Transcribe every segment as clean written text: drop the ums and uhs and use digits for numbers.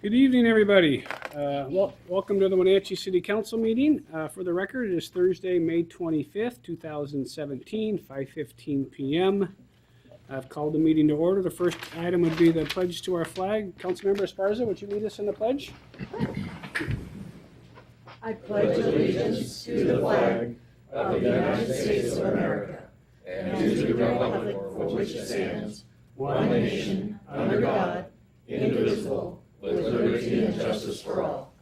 Good evening, everybody. Welcome to the Wenatchee City Council meeting. For the record, it is Thursday, May 25th, 2017, 5:15 p.m. I've called the meeting to order. The first item would be the pledge to our flag. Councilmember Esparza, would you lead us in the pledge? I pledge allegiance to the flag of the United States of America and to the republic for which it stands, one nation, under God, indivisible, with liberty and justice for all.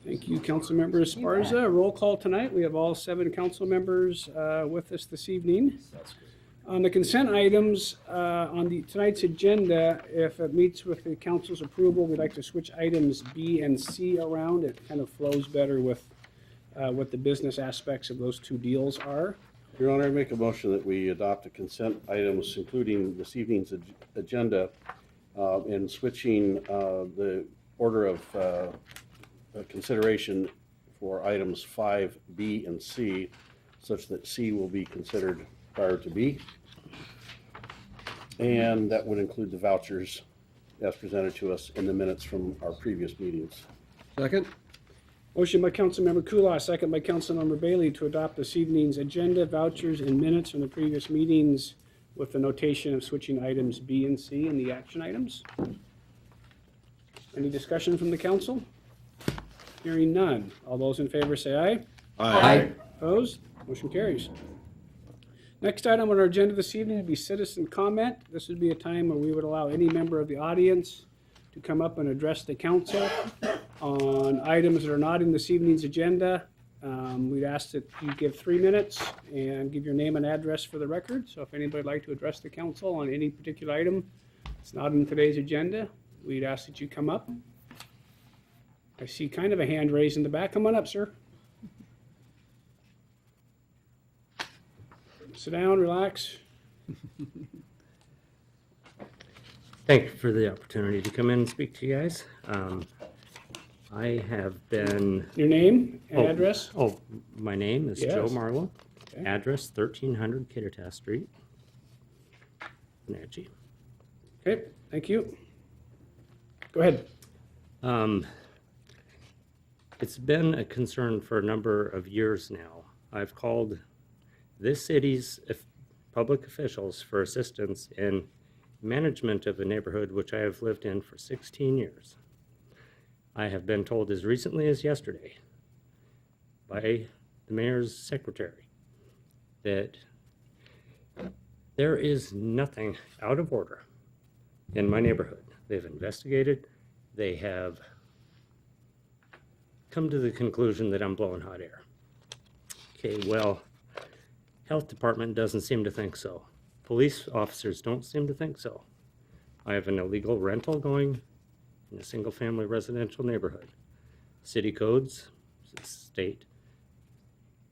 Thank you, Councilmember Esparza. Roll call tonight. We have all 7 council members with us this evening. On the consent items on tonight's agenda, if it meets with the council's approval, we'd like to switch items B and C around. It kind of flows better with what the business aspects of those 2 deals are. Your Honor, I make a motion that we adopt the consent items, including this evening's agenda, and switching the order of consideration for items 5, B, and C, such that C will be considered prior to B. And that would include the vouchers as presented to us in the minutes from our previous meetings. Second. Motion by Councilmember Kulas, second by Councilmember Bailey to adopt this evening's agenda, vouchers, and minutes from the previous meetings with the notation of switching items B and C in the action items. Any discussion from the council? Hearing none. All those in favor say aye. Aye. Opposed? Motion carries. Next item on our agenda this evening would be citizen comment. This would be a time where we would allow any member of the audience to come up and address the council on items that are not in this evening's agenda. We'd ask that you give 3 minutes and give your name and address for the record. So if anybody would like to address the council on any particular item that's not in today's agenda, we'd ask that you come up. I see kind of a hand raised in the back. Come on up, sir. Sit down, relax. Thank you for the opportunity to come in and speak to you guys. I have been... Your name and address? My name is Yes. Joe Marlowe. Okay. Address 1300 Kittitas Street, Wenatchee. Okay, thank you. Go ahead. It's been a concern for a number of years now. I've called this city's public officials for assistance in management of a neighborhood which I have lived in for 16 years. I have been told as recently as yesterday by the mayor's secretary that there is nothing out of order in my neighborhood. They've investigated, they have come to the conclusion that I'm blowing hot air. Okay, well, health department doesn't seem to think so. Police officers don't seem to think so. I have an illegal rental going in a single-family residential neighborhood. City codes state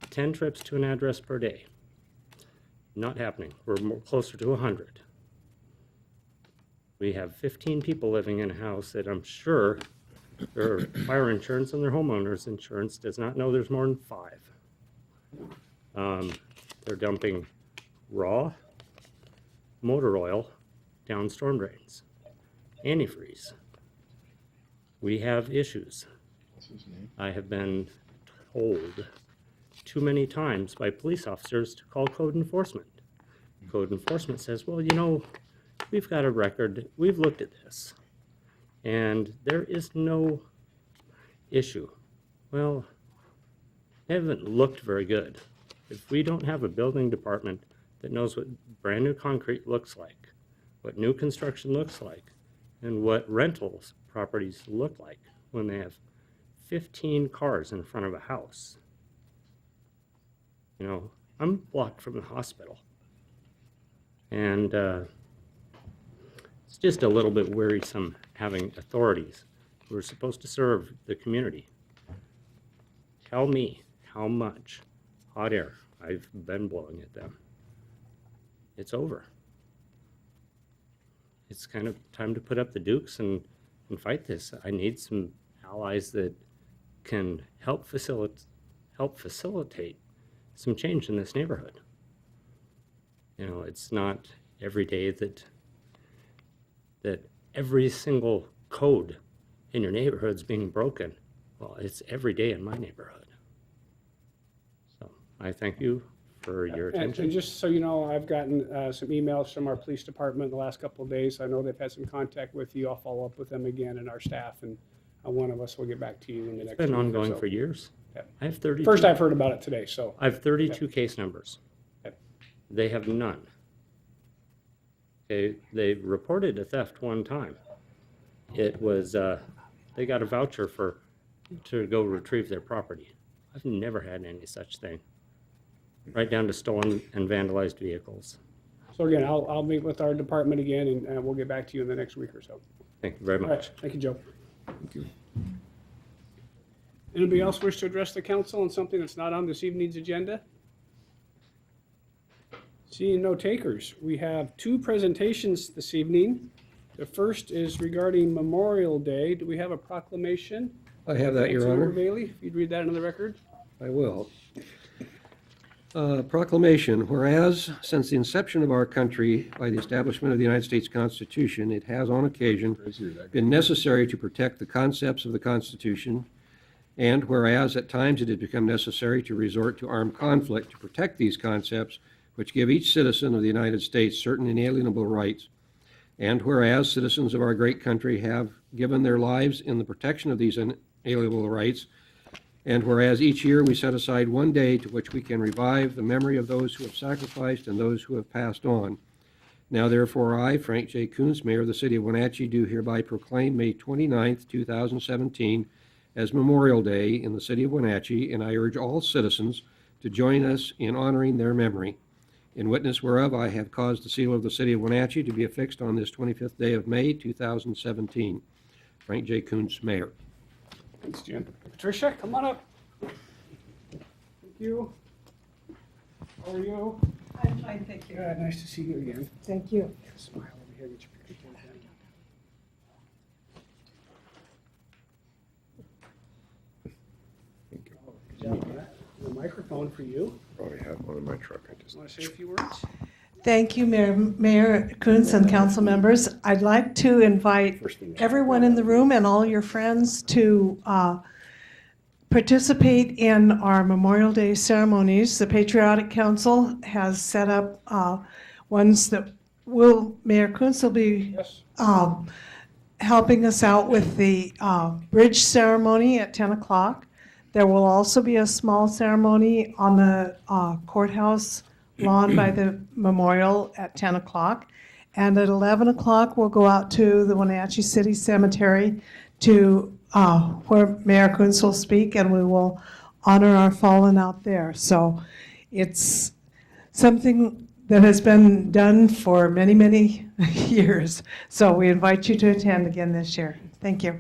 10 trips to an address per day. Not happening. We're closer to 100. We have 15 people living in a house that I'm sure their fire insurance and their homeowner's insurance does not know there's more than 5. They're dumping raw motor oil down storm drains, antifreeze. We have issues. I have been told too many times by police officers to call code enforcement. Code enforcement says, well, you know, we've got a record, we've looked at this, and there is no issue. Well, they haven't looked very good. If we don't have a building department that knows what brand new concrete looks like, what new construction looks like, and what rentals properties look like when they have 15 cars in front of a house. You know, I'm blocked from the hospital. And it's just a little bit wearisome having authorities who are supposed to serve the community tell me how much hot air I've been blowing at them. It's over. It's kind of time to put up the dukes and fight this. I need some allies that can help facilitate some change in this neighborhood. You know, it's not every day that that every single code in your neighborhood's being broken. Well, it's every day in my neighborhood. So I thank you for your And attention. just so you know, I've gotten some emails from our police department the last couple of days. I know they've had some contact with you. I'll follow up with them again and our staff, and one of us will get back to you in the next It's been week or ongoing so. for years. Yep. I have 32. First I've heard about it today, so. I have 32 case numbers. Yep. They have none. Okay, they reported a theft one time. It was, they got a voucher to go retrieve their property. I've never had any such thing. Right down to stolen and vandalized vehicles. So again, I'll meet with our department again, and we'll get back to you in the next week or so. Thank you very All much. right, thank you, Joe. Thank you. Anybody else wish to address the council on something that's not on this evening's agenda? Seeing no takers, we have two presentations this evening. The first is regarding Memorial Day. Do we have a proclamation? I have that, Your Councilmember Honor. Bailey, if you'd read that into the record. I will. Proclamation, whereas since the inception of our country by the establishment of the United States Constitution, it has on occasion been necessary to protect the concepts of the Constitution, and whereas at times it has become necessary to resort to armed conflict to protect these concepts, which give each citizen of the United States certain inalienable rights, and whereas citizens of our great country have given their lives in the protection of these inalienable rights, and whereas each year we set aside one day to which we can revive the memory of those who have sacrificed and those who have passed on. Now therefore I, Frank J. Kuntz, Mayor of the City of Wenatchee, do hereby proclaim May 29th, 2017 as Memorial Day in the City of Wenatchee, and I urge all citizens to join us in honoring their memory. In witness whereof, I have caused the seal of the City of Wenatchee to be affixed on this 25th day of May, 2017. Frank J. Kuntz, Mayor. Thanks, Jen. Patricia, come on up. Thank you. How are you? I'm fine, thank you. Good, nice to see you again. Thank you. Smile over here, get your picture taken. Good job on that. The microphone for you. Probably have one in my truck. I just. Want to say a few words? Thank you, Mayor Kuntz and council members. I'd like to invite First thing. everyone in the room and all your friends to participate in our Memorial Day ceremonies. The Patriotic Council has set up ones that Mayor Kuntz will be Yes. helping us out with the bridge ceremony at 10 o'clock. There will also be a small ceremony on the courthouse lawn by the memorial at 10 o'clock. And at 11 o'clock, we'll go out to the Wenatchee City Cemetery to where Mayor Kuntz will speak, and we will honor our fallen out there. So it's something that has been done for many, many years. So we invite you to attend again this year. Thank you.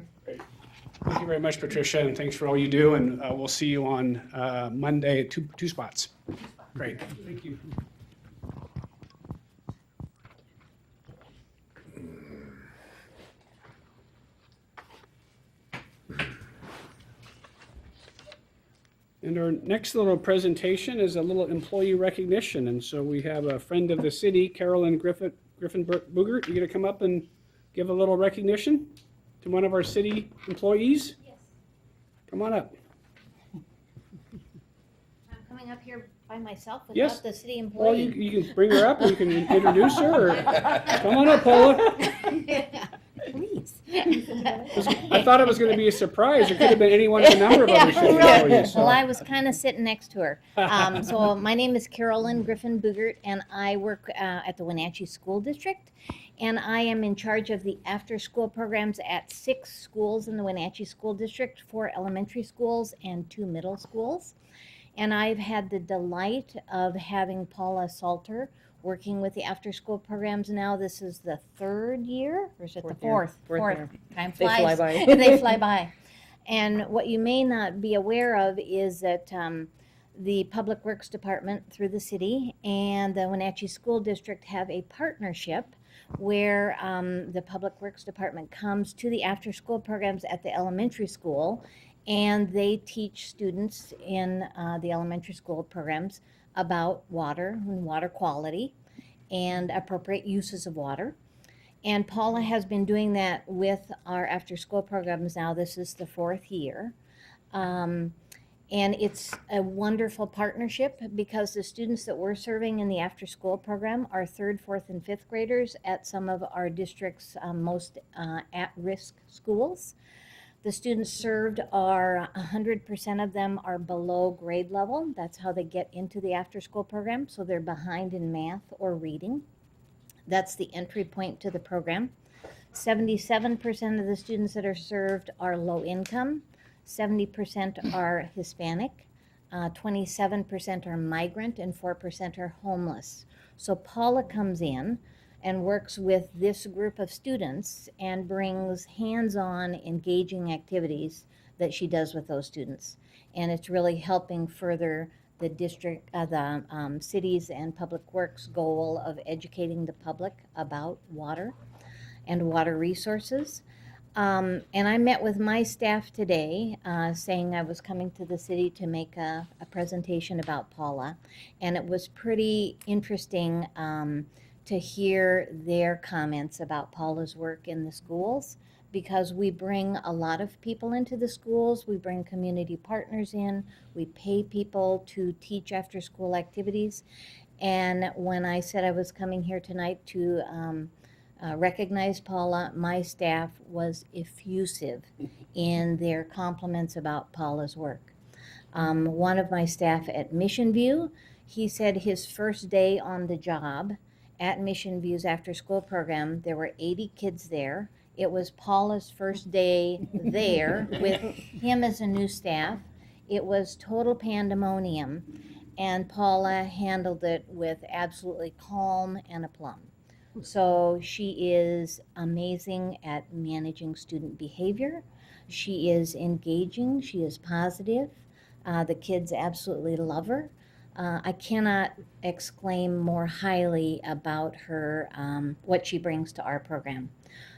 Thank you very much, Patricia, and thanks for all you do, and we'll see you on Monday at two spots. Great, thank you. And our next little presentation is a little employee recognition, and so we have a friend of the city, Carolyn Griffin Boogert. You gonna come up and give a little recognition to one of our city employees? Yes, Come on up. I'm coming up here by myself Yes. without the city Well, employee. you can bring her up, or you can introduce her, or, come on up, Paula. Please. I thought it was gonna be a surprise, it could have been any one of a number of other city employees, so. Well, I was kind of sitting next to her. So my name is Carolyn Griffin Boogert, and I work at the Wenatchee School District. And I am in charge of the after-school programs at 6 schools in the Wenatchee School District, 4 elementary schools and 2 middle schools. And I've had the delight of having Paula Salter working with the after-school programs now. This is the 3rd year, or is it the fourth? Fourth year. Time They flies. fly by. They fly by. And what you may not be aware of is that the Public Works Department through the city and the Wenatchee School District have a partnership where the Public Works Department comes to the after-school programs at the elementary school, and they teach students in the elementary school programs about water and water quality and appropriate uses of water. And Paula has been doing that with our after-school programs now. This is the 4th year. And it's a wonderful partnership because the students that we're serving in the after-school program are 3rd, 4th, and 5th graders at some of our district's most at-risk schools. The students served are 100% of them are below grade level. That's how they get into the after-school program. So they're behind in math or reading. That's the entry point to the program. 77% of the students that are served are low income. 70% are Hispanic, 27% are migrant, and 4% are homeless. So Paula comes in and works with this group of students and brings hands-on engaging activities that she does with those students. And it's really helping further the district, the cities and public works goal of educating the public about water and water resources. And I met with my staff today, saying I was coming to the city to make a presentation about Paula. And it was pretty interesting to hear their comments about Paula's work in the schools, because we bring a lot of people into the schools. We bring community partners in. We pay people to teach after-school activities. And when I said I was coming here tonight to recognize Paula, my staff was effusive in their compliments about Paula's work. One of my staff at Mission View, he said his first day on the job at Mission View's after-school program, there were 80 kids there. It was Paula's first day there with him as a new staff. It was total pandemonium, and Paula handled it with absolutely calm and aplomb. So she is amazing at managing student behavior. She is engaging. She is positive. The kids absolutely love her. I cannot exclaim more highly about her, what she brings to our program.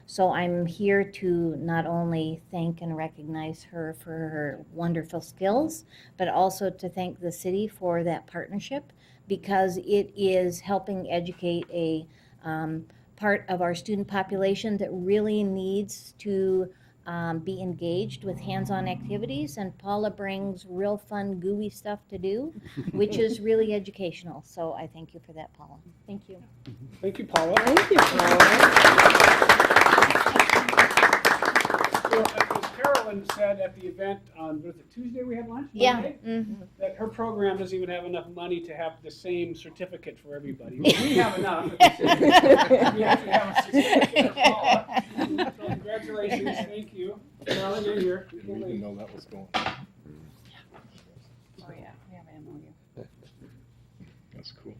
So I'm here to not only thank and recognize her for her wonderful skills, but also to thank the city for that partnership, because it is helping educate a part of our student population that really needs to be engaged with hands-on activities, and Paula brings real fun, gooey stuff to do, which is really educational. So I thank you for that, Paula. Thank you. Thank you, Paula. Thank you, Paula. So, as Carolyn said at the event on, was it Tuesday we had lunch? Yeah. Monday? Mhm. That her program doesn't even have enough money to have the same certificate for everybody. We have enough. We actually have a certificate for Paula. So congratulations, thank you. Carolyn, you're here. Didn't even know that was going. Oh, yeah, we have an MOU. That's cool.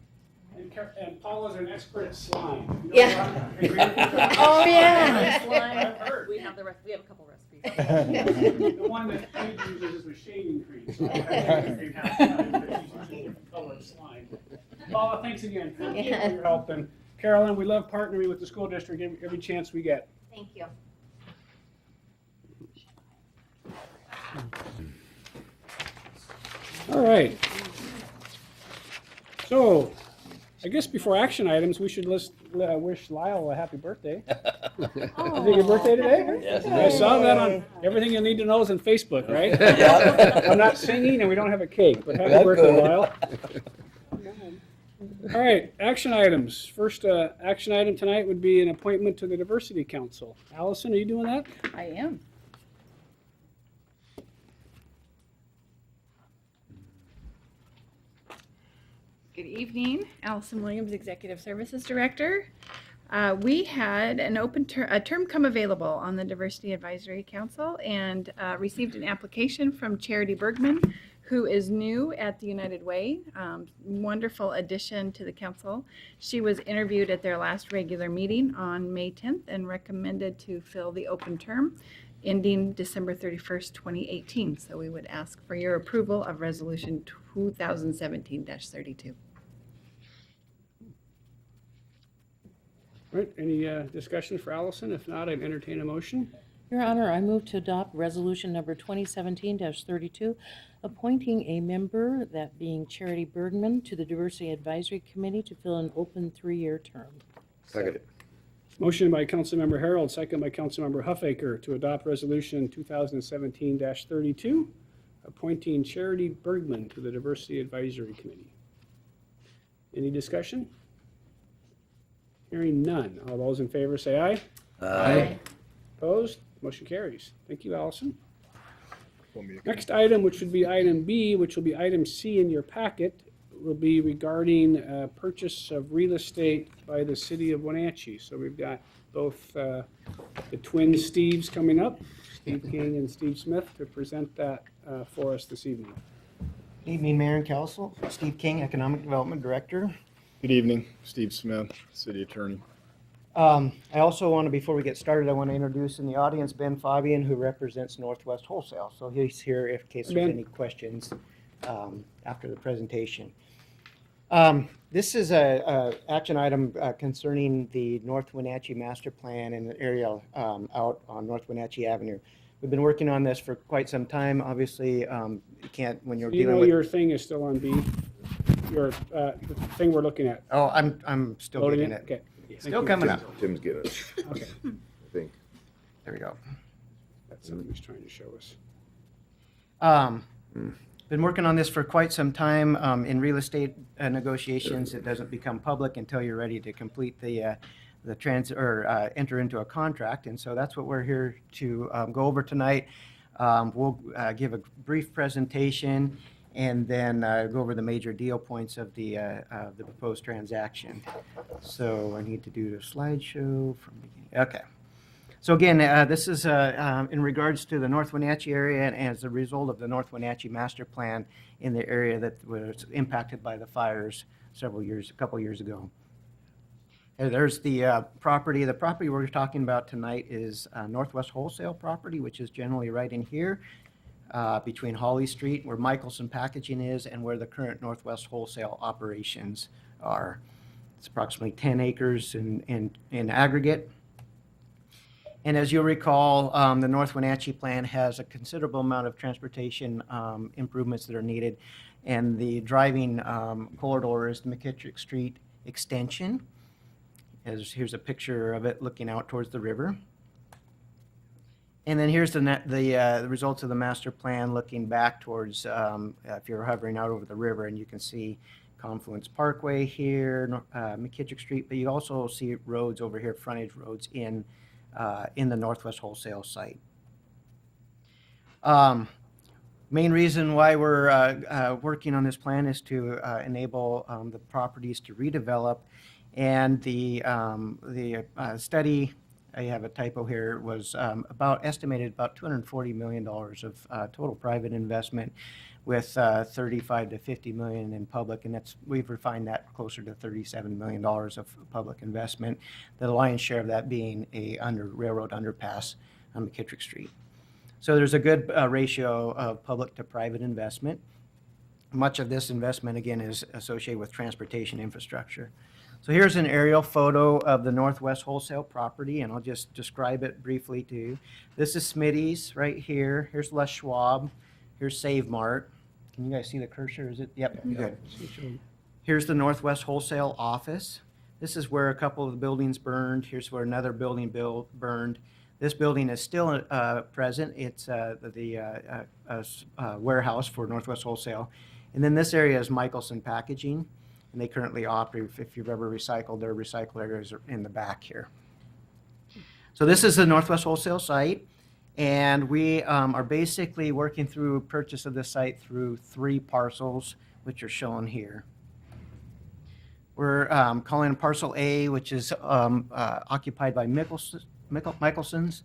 And Paula's an expert at slime. You know Yeah. what? Oh, yeah. I've heard. We have a couple recipes. The one that Paige uses is with shaving cream. So I think you have slime, but she's using a different color of slime. Paula, thanks again for Yeah. your help. And Carolyn, we love partnering with the school district every chance we get. Thank you. All right. So, I guess before action items, we should wish Lyle a happy birthday. Is it your birthday today? Yes, it I is. saw that on Everything You Need to Know is on Facebook, right? Yeah. I'm not singing and we don't have a cake, but happy That's birthday, good. Lyle. All right, action items. First action item tonight would be an appointment to the Diversity Council. Allison, are you doing that? I am. Good evening, Allison Williams, Executive Services Director. We had an a term come available on the Diversity Advisory Council, and received an application from Charity Bergman, who is new at the United Way. Wonderful addition to the council. She was interviewed at their last regular meeting on May 10th and recommended to fill the open term ending December 31st, 2018. So we would ask for your approval of Resolution 2017-32. All right, any discussion for Allison? If not, I'd entertain a motion. Your Honor, I move to adopt Resolution Number 2017-32, appointing a member, that being Charity Bergman, to the Diversity Advisory Committee to fill an open 3-year term. Second. Motion by Councilmember Harold, second by Councilmember Huffaker to adopt Resolution 2017-32, appointing Charity Bergman to the Diversity Advisory Committee. Any discussion? Hearing none. All those in favor say aye. Aye. Opposed? Motion carries. Thank you, Allison. Want me to- Next item, which would be item B, which will be item C in your packet, will be regarding purchase of real estate by the city of Wenatchee. So we've got both the twin Steves coming up, Steve King and Steve Smith, to present that for us this evening. Good evening, Mayor and Council. Steve King, Economic Development Director. Good evening, Steve Smith, City Attorney. I also want to, before we get started, I want to introduce in the audience Ben Fabian, who represents Northwest Wholesale. So he's here in case there's Ben. any questions after the presentation. This is a action item concerning the North Wenatchee Master Plan in the area out on North Wenatchee Avenue. We've been working on this for quite some time. Obviously, you can't, when you're You dealing know with. your thing is still on B? Your, the thing we're looking at. Oh, I'm still Loading getting it? it. Okay. Still coming up. Tim's getting it, Okay. I think. There we go. That's something he's trying to show us. Been working on this for quite some time. In real estate negotiations, it doesn't become public until you're ready to complete the enter into a contract. And so that's what we're here to go over tonight. We'll give a brief presentation and then go over the major deal points of the proposed transaction. So I need to do the slideshow from beginning. Okay. So again, this is in regards to the North Wenatchee area and as a result of the North Wenatchee Master Plan in the area that was impacted by the fires a couple years ago. There's the property. The property we're talking about tonight is Northwest Wholesale property, which is generally right in here between Holly Street, where Michelson Packaging is, and where the current Northwest Wholesale operations are. It's approximately 10 acres in aggregate. And as you'll recall, the North Wenatchee Plan has a considerable amount of transportation improvements that are needed. And the driving corridor is the McKittrick Street extension. Here's a picture of it looking out towards the river. And then here's the results of the master plan looking back towards, if you're hovering out over the river, and you can see Confluence Parkway here, McKittrick Street, but you also see roads over here, frontage roads in the Northwest Wholesale site. Main reason why we're working on this plan is to enable the properties to redevelop, and the study, I have a typo here, was estimated about $240 million of total private investment, with 35 to 50 million in public, and we've refined that closer to $37 million of public investment, the lion's share of that being a railroad underpass on McKittrick Street. So there's a good ratio of public to private investment. Much of this investment, again, is associated with transportation infrastructure. So here's an aerial photo of the Northwest Wholesale property, and I'll just describe it briefly to you. This is Smitty's right here. Here's Les Schwab. Here's Save Mart. Can you guys see the cursor? Is it? Yep, good. Here's the Northwest Wholesale office. This is where a couple of the buildings burned. Here's where another building burned. This building is still present. It's the warehouse for Northwest Wholesale. And then this area is Michelson Packaging, and they currently operate, if you've ever recycled, their recycle areas are in the back here. So this is the Northwest Wholesale site. And we are basically working through purchase of this site through 3 parcels, which are shown here. We're calling Parcel A, which is occupied by Michelson's.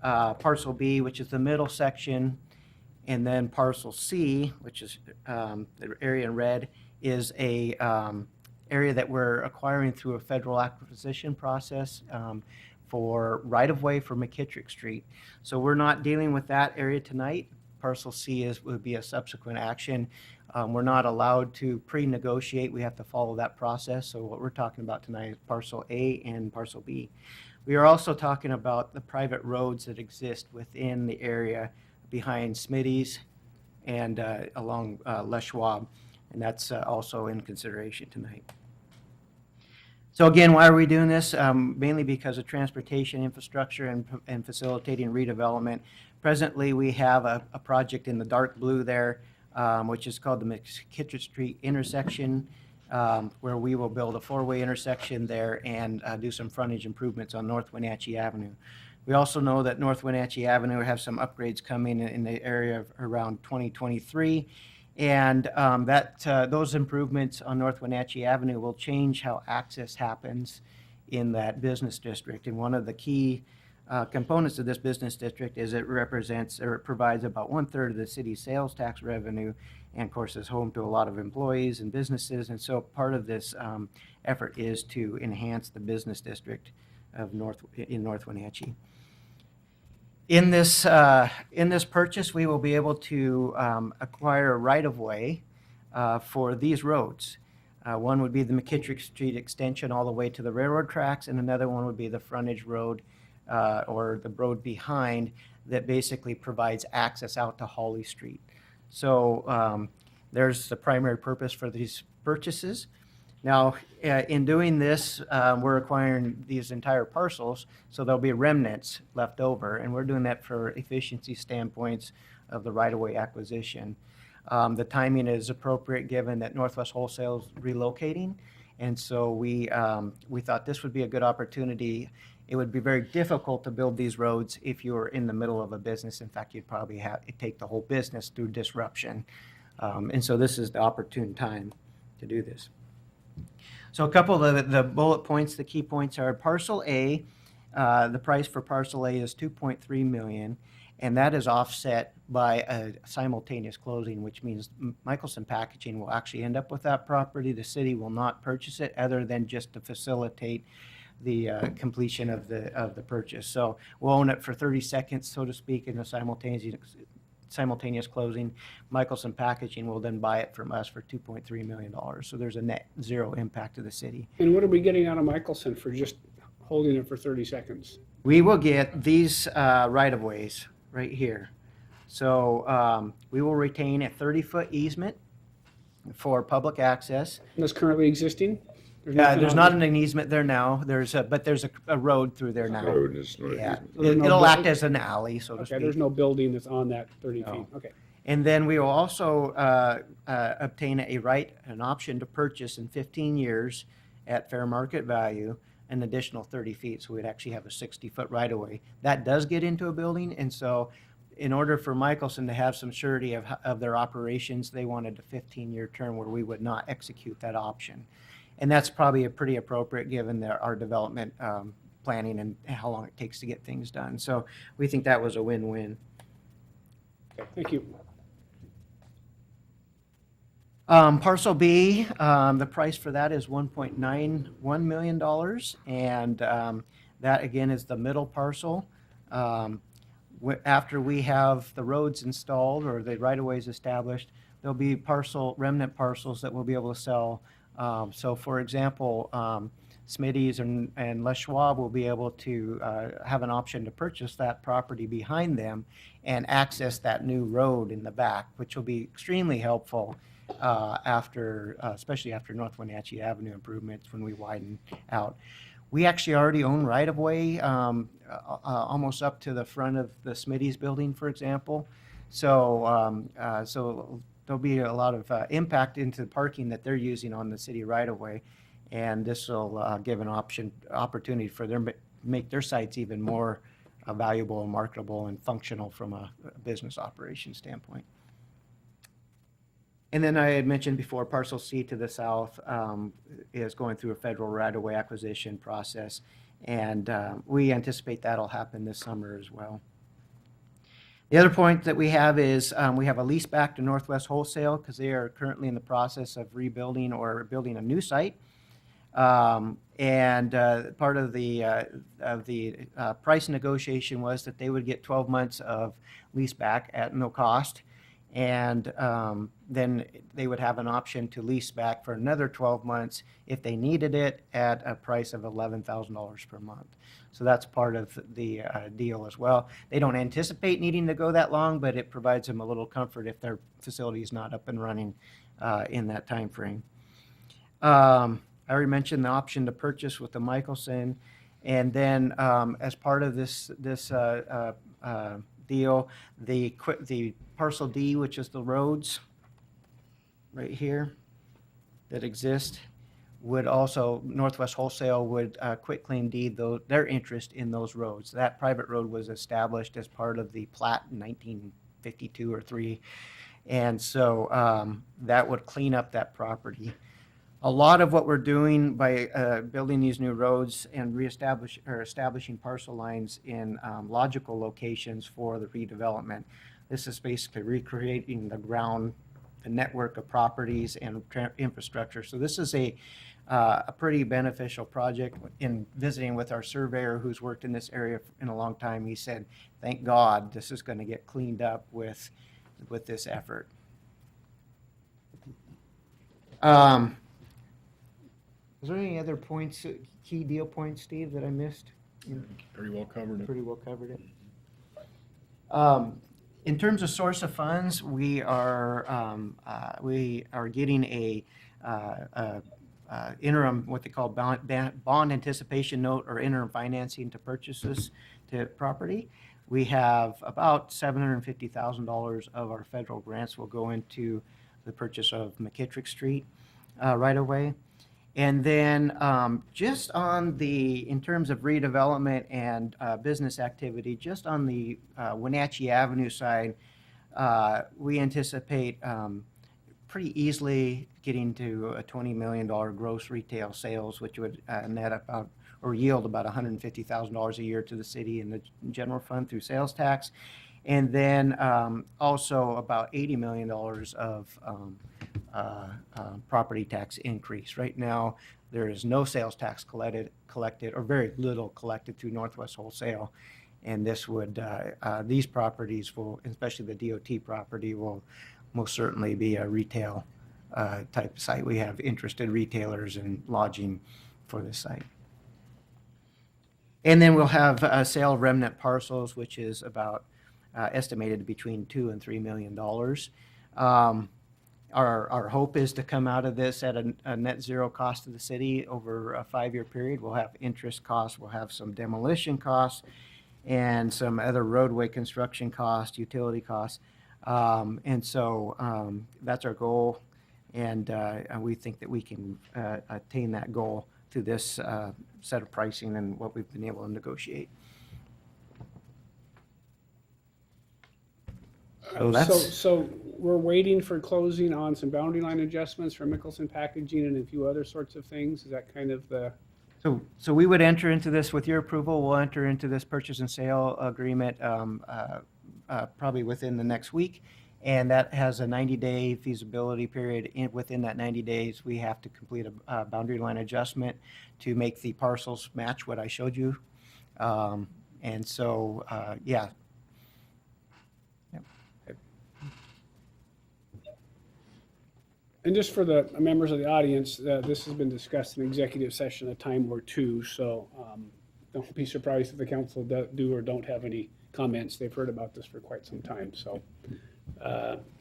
Parcel B, which is the middle section. And then Parcel C, which is the area in red, is a area that we're acquiring through a federal acquisition process for right-of-way for McKittrick Street. So we're not dealing with that area tonight. Parcel C would be a subsequent action. We're not allowed to pre-negotiate. We have to follow that process. So what we're talking about tonight is Parcel A and Parcel B. We are also talking about the private roads that exist within the area behind Smitty's and along Les Schwab, and that's also in consideration tonight. So again, why are we doing this? Mainly because of transportation infrastructure and facilitating redevelopment. Presently, we have a project in the dark blue there, which is called the McKittrick Street intersection, where we will build a four-way intersection there and do some frontage improvements on North Wenatchee Avenue. We also know that North Wenatchee Avenue have some upgrades coming in the area of around 2023. And those improvements on North Wenatchee Avenue will change how access happens in that business district. And one of the key components of this business district is it represents or it provides about 1/3 of the city's sales tax revenue, and of course is home to a lot of employees and businesses. And so part of this effort is to enhance the business district of North Wenatchee. In this purchase, we will be able to acquire a right-of-way for these roads. One would be the McKittrick Street extension all the way to the railroad tracks, and another one would be the frontage road or the road behind that basically provides access out to Hawley Street. So there's the primary purpose for these purchases. Now, in doing this, we're acquiring these entire parcels, so there'll be remnants left over, and we're doing that for efficiency standpoints of the right-of-way acquisition. The timing is appropriate given that Northwest Wholesale is relocating, and so we thought this would be a good opportunity. It would be very difficult to build these roads if you were in the middle of a business. In fact, you'd probably take the whole business through disruption, and so this is the opportune time to do this. So a couple of the bullet points, the key points are parcel A. The price for parcel A is $2.3 million, and that is offset by a simultaneous closing, which means Michelson Packaging will actually end up with that property. The city will not purchase it other than just to facilitate the completion of the purchase. So we'll own it for 30 seconds, so to speak, in a simultaneous closing. Michelson Packaging will then buy it from us for $2.3 million. So there's a net zero impact to the city. And what are we getting out of Michelson for just holding it for 30 seconds? We will get these right-of-ways right here. So we will retain a 30-foot easement for public access. And that's currently existing? There's not an easement there now. But there's a road through there now. Road is not Yeah, easement. it'll act as an alley, so to Okay, speak. there's no building that's on that 30 No. feet. Okay. And then we will also obtain an option to purchase in 15 years at fair market value an additional 30 feet. So we'd actually have a 60-foot right-of-way. That does get into a building, and so in order for Michelson to have some surety of their operations, they wanted a 15-year term where we would not execute that option. And that's probably pretty appropriate given our development planning and how long it takes to get things done. So we think that was a win-win. Okay, thank you. Parcel B, the price for that is $1.91 million, and that again is the middle parcel. After we have the roads installed or the right-of-ways established, there'll be remnant parcels that we'll be able to sell. So for example, Smitty's and Les Schwab will be able to have an option to purchase that property behind them and access that new road in the back, which will be extremely helpful especially after North Wenatchee Avenue improvements when we widen out. We actually already own right-of-way almost up to the front of the Smitty's building, for example. So there'll be a lot of impact into the parking that they're using on the city right-of-way, and this will give an opportunity for them to make their sites even more valuable and marketable and functional from a business operation standpoint. And then I had mentioned before, parcel C to the south is going through a federal right-of-way acquisition process, and we anticipate that'll happen this summer as well. The other point that we have is we have a lease back to Northwest Wholesale because they are currently in the process of rebuilding or building a new site. And part of the price negotiation was that they would get 12 months of lease back at no cost. And then they would have an option to lease back for another 12 months if they needed it at a price of $11,000 per month. So that's part of the deal as well. They don't anticipate needing to go that long, but it provides them a little comfort if their facility is not up and running in that time frame. I I already mentioned the option to purchase with the Michelson. And then as part of this deal, the parcel D, which is the roads right here that exist, would also, Northwest Wholesale would quit claim deed their interest in those roads. That private road was established as part of the plat in 1952 or 3. And so that would clean up that property. A lot of what we're doing by building these new roads and establishing parcel lines in logical locations for the redevelopment. This is basically recreating the network of properties and infrastructure. So this is a pretty beneficial project. In visiting with our surveyor who's worked in this area in a long time, he said, thank God this is going to get cleaned up with this effort. Is there any other points, key deal points, Steve, that I missed? Pretty well covered it. Pretty well covered it. In terms of source of funds, we are getting a interim, what they call bond anticipation note or interim financing to purchase this property. We have about $750,000 of our federal grants will go into the purchase of McKittrick Street right away. And then just on in terms of redevelopment and business activity, just on the Wenatchee Avenue side, we anticipate pretty easily getting to a $20 million gross retail sales, which would net about or yield about $150,000 a year to the city and the general fund through sales tax. And then also about $80 million of property tax increase. Right now, there is no sales tax collected or very little collected through Northwest Wholesale. And this would, these properties will, especially the DOT property, will most certainly be a retail type site. We have interested retailers in lodging for this site. And then we'll have a sale of remnant parcels, which is about estimated between $2 and $3 million. Our hope is to come out of this at a net zero cost to the city over a 5-year period. We'll have interest costs, we'll have some demolition costs, and some other roadway construction costs, utility costs. And so that's our goal, and we think that we can attain that goal through this set of pricing and what we've been able to negotiate. So we're waiting for closing on some boundary line adjustments for Mickelson Packaging and a few other sorts of things. Is that kind of the? So we would enter into this with your approval. We'll enter into this purchase and sale agreement probably within the next week. And that has a 90-day feasibility period. Within that 90 days, we have to complete a boundary line adjustment to make the parcels match what I showed you. And so, yeah. Yep. And just for the members of the audience, this has been discussed in executive session a time or two, so don't be surprised if the council do or don't have any comments. They've heard about this for quite some time, so.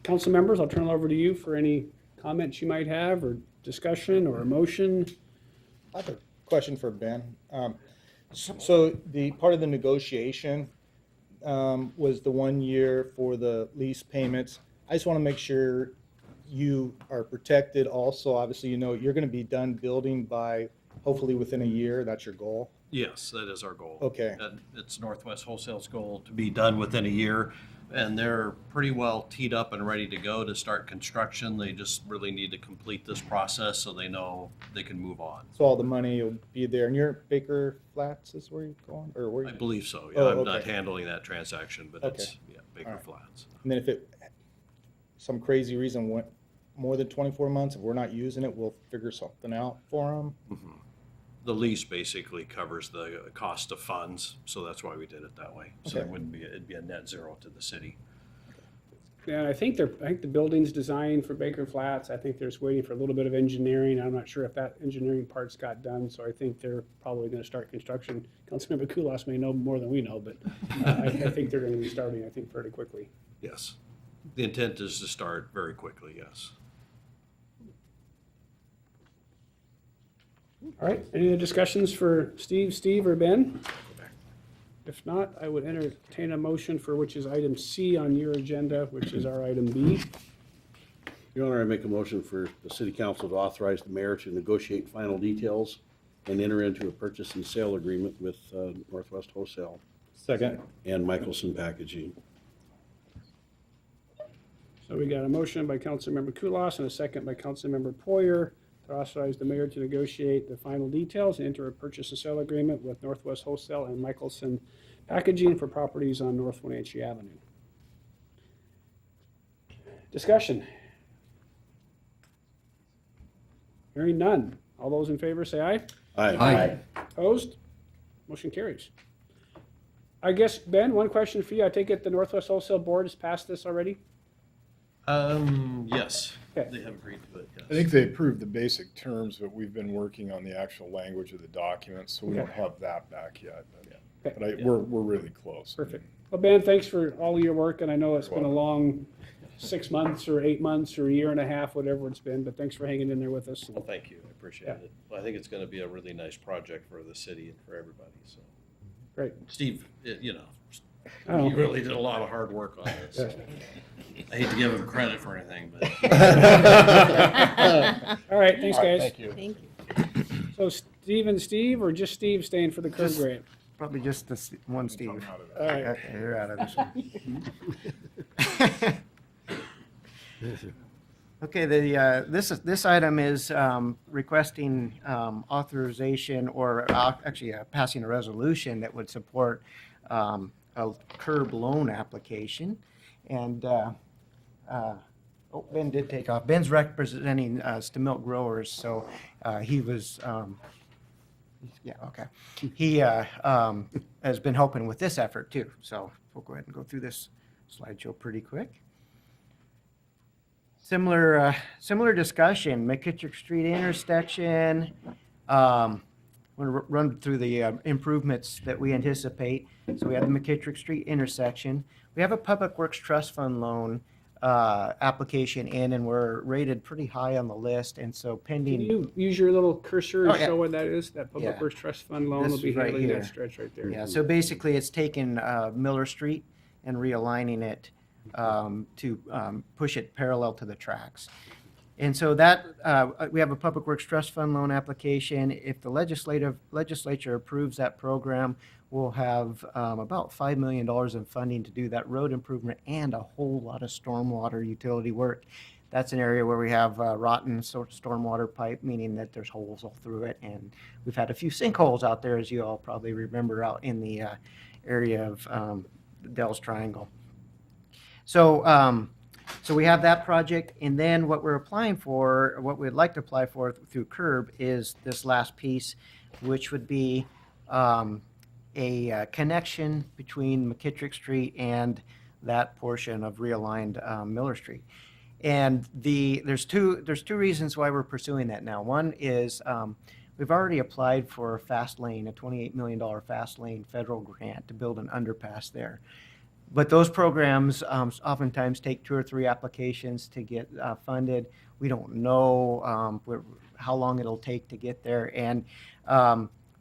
Council members, I'll turn it over to you for any comments you might have or discussion or emotion. I have a question for Ben. So the part of the negotiation was the 1 year for the lease payments. I just want to make sure you are protected also. Obviously, you know, you're going to be done building by hopefully within a year. That's your goal. Yes, that is our goal. Okay. It's Northwest Wholesale's goal to be done within a year, and they're pretty well teed up and ready to go to start construction. They just really need to complete this process so they know they can move on. So all the money will be there. And you're Baker Flats is where you're going? Or where I you? believe so, yeah. Oh, I'm okay. not handling that transaction, but Okay. it's, yeah, Baker All right. Flats. And then if it, some crazy reason went more than 24 months, if we're not using it, we'll figure something out for them. Mhm. The lease basically covers the cost of funds, so that's why we did it that way. So it Okay. wouldn't be, it'd be a net zero to the city. Yeah, I think the building's designed for Baker Flats. I think they're just waiting for a little bit of engineering. I'm not sure if that engineering part's got done, so I think they're probably gonna start construction. Councilmember Kulas may know more than we know, but I think they're gonna be starting, I think, fairly quickly. Yes. The intent is to start very quickly, yes. All right, any other discussions for Steve, or Ben? If not, I would entertain a motion for which is item C on your agenda, which is our item B. Your Honor, I make a motion for the city council to authorize the mayor to negotiate final details and enter into a purchase and sale agreement with Northwest Wholesale Second. and Michelson Packaging. So we got a motion by Councilmember Kulas and a second by Councilmember Poyer to authorize the mayor to negotiate the final details and enter a purchase and sale agreement with Northwest Wholesale and Michelson Packaging for properties on North Wenatchee Avenue. Discussion. Hearing none. All those in favor say aye. Aye. Opposed? Motion carries. I guess, Ben, one question for you. I take it the Northwest Wholesale Board has passed this already? Yes, Okay. they have agreed to it, yes. I think they approved the basic terms, but we've been working on the actual language of the document, so we don't Okay. have that back yet. Okay. But we're really close. Perfect. Well, Ben, thanks for all of your work, and I know it's been a long 6 months or 8 months or a year and a half, whatever it's been, but thanks for hanging in there with us. Well, thank you, I appreciate Yeah. it. Well, I think it's gonna be a really nice project for the city and for everybody, so. Great. Steve, you Oh. know, he really did a lot of hard work on this. I hate to give him credit for anything, but. All right, thanks, guys. Thank you. Thank you. So Steve and Steve, or just Steve staying for the curb Just- grant? Probably just this one, Steve. Come out of that. All right. Okay, you're out of this one. Okay, this item is requesting authorization or actually passing a resolution that would support a curb loan application. And, Ben did take off. Ben's representing Stamilk Growers, so he was, yeah, okay. He has been helping with this effort too, so we'll go ahead and go through this slideshow pretty quick. Similar discussion, McKittrick Street intersection. I'm going to run through the improvements that we anticipate. So we have the McKittrick Street intersection. We have a Public Works Trust Fund loan application in, and we're rated pretty high on the list. And so Can pending, you use your little cursor and Oh, yeah. show what that is? That Public Yeah. Works Trust Fund loan This will be is right handling here. that stretch right there. yeah, so basically it's taking Miller Street and realigning it to push it parallel to the tracks. And so that, we have a Public Works Trust Fund loan application. If the legislature approves that program, we'll have about $5 million in funding to do that road improvement and a whole lot of stormwater utility work. That's an area where we have rotten stormwater pipe, meaning that there's holes all through it. And we've had a few sinkholes out there, as you all probably remember, out in the area of Dell's Triangle. So, so we have that project, and then what we're applying for, what we'd like to apply for through CURB is this last piece, which would be a connection between McKittrick Street and that portion of realigned Miller Street. And there's two reasons why we're pursuing that now. One is we've already applied for a fast lane, a $28 million fast lane federal grant to build an underpass there. But those programs oftentimes take 2 or 3 applications to get funded. We don't know how long it'll take to get there. And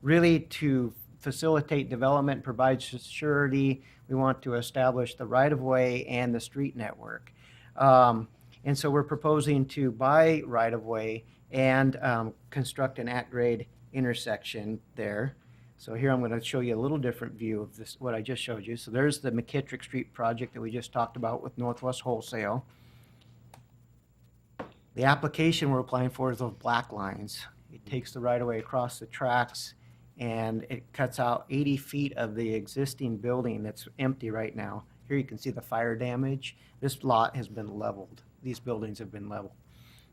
really to facilitate development, provide surety, we want to establish the right-of-way and the street network. And so we're proposing to buy right-of-way and construct an at-grade intersection there. So here I'm going to show you a little different view of this, what I just showed you. So there's the McKittrick Street project that we just talked about with Northwest Wholesale. The application we're applying for is those black lines. It takes the right-of-way across the tracks, and it cuts out 80 feet of the existing building that's empty right now. Here you can see the fire damage. This lot has been leveled. These buildings have been leveled.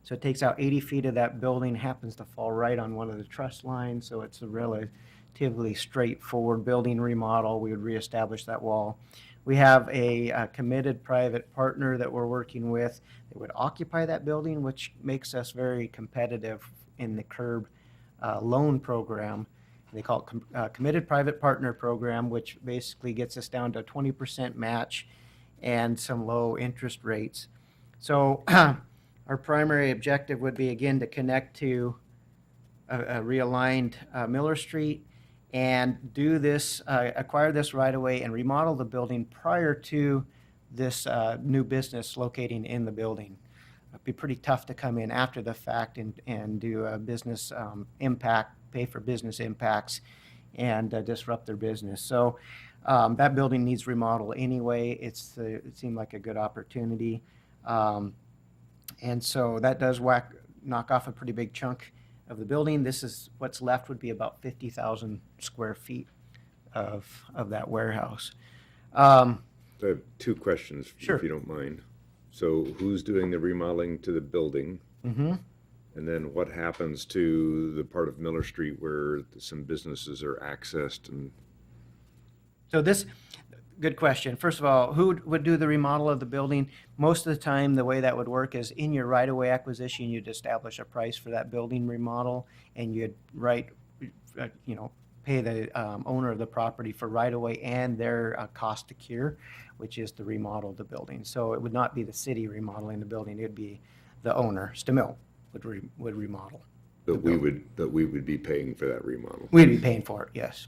So it takes out 80 feet of that building, happens to fall right on one of the truss lines, so it's a relatively straightforward building remodel. We would reestablish that wall. We have a committed private partner that we're working with that would occupy that building, which makes us very competitive in the CURB loan program. They call it Committed Private Partner Program, which basically gets us down to 20% match and some low interest rates. So our primary objective would be, again, to connect to realigned Miller Street and do this, acquire this right away and remodel the building prior to this new business locating in the building. It'd be pretty tough to come in after the fact and do a business impact, pay for business impacts, and disrupt their business. So that building needs remodel anyway. It seemed like a good opportunity. And so that does knock off a pretty big chunk of the building. This is what's left would be about 50,000 square feet of that warehouse. I have two questions, Sure. if you don't mind. So who's doing the remodeling to the building? Mm-hmm. And then what happens to the part of Miller Street where some businesses are accessed and So good question. First of all, who would do the remodel of the building? Most of the time, the way that would work is in your right-of-way acquisition, you'd establish a price for that building remodel, and you'd pay the owner of the property for right-of-way and their cost to cure, which is to remodel the building. So it would not be the city remodeling the building; it'd be the owner, Stamil, would remodel. that we would be paying for that remodel? We'd be paying for it, yes.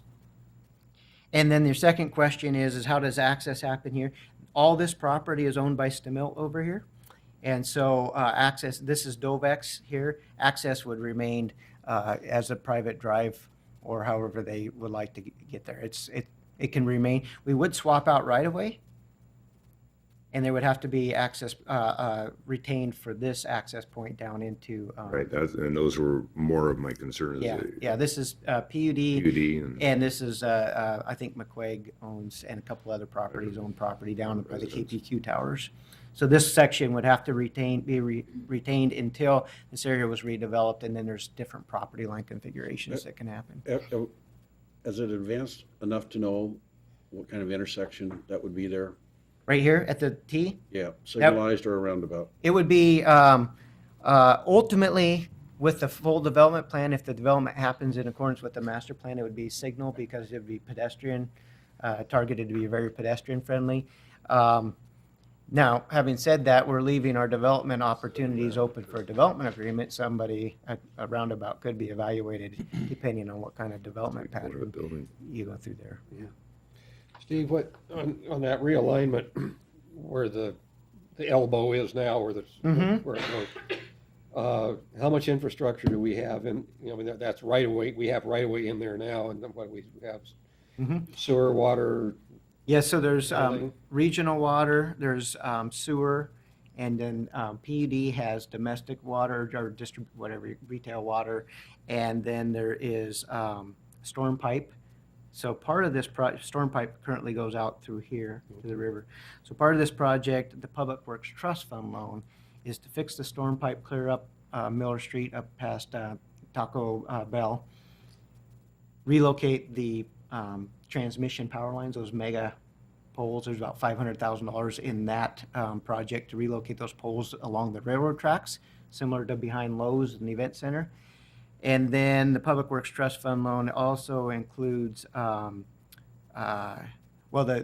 And then your second question is how does access happen here? All this property is owned by Stamil over here. And so access, this is Dovex here. Access would remain as a private drive or however they would like to get there. It can remain. We would swap out right away. And there would have to be access retained for this access point down into. Right, and those were more of my concerns. Yeah. This is PUD, and this is I think McQuaig owns, and a couple other properties own property down by the KPQ towers. So this section would have to be retained until this area was redeveloped, and then there's different property line configurations that can happen. Has it advanced enough to know what kind of intersection that would be there? Right here at the T? Yeah, signalized or a roundabout? It would be ultimately with the full development plan, if the development happens in accordance with the master plan, it would be signal because it would be pedestrian, targeted to be very pedestrian friendly. Now, having said that, we're leaving our development opportunities open for a development agreement. A roundabout could be evaluated depending on what kind of development pattern you go through there. Yeah. Steve, what on that realignment where the elbow is now, where where it goes, how much infrastructure do we have? And that's right away. We have right away in there now, and then what we have sewer, water. Yeah, so there's regional water, there's sewer, and then PUD has domestic water or whatever retail water, and then there is storm pipe. So part of this storm pipe currently goes out through here to the river. So part of this project, the Public Works Trust Fund loan, is to fix the storm pipe clear up Miller Street up past Taco Bell, relocate the transmission power lines, those mega poles. There's about $500,000 in that project to relocate those poles along the railroad tracks, similar to behind Lowe's and the Event Center. And then the Public Works Trust Fund loan also includes, the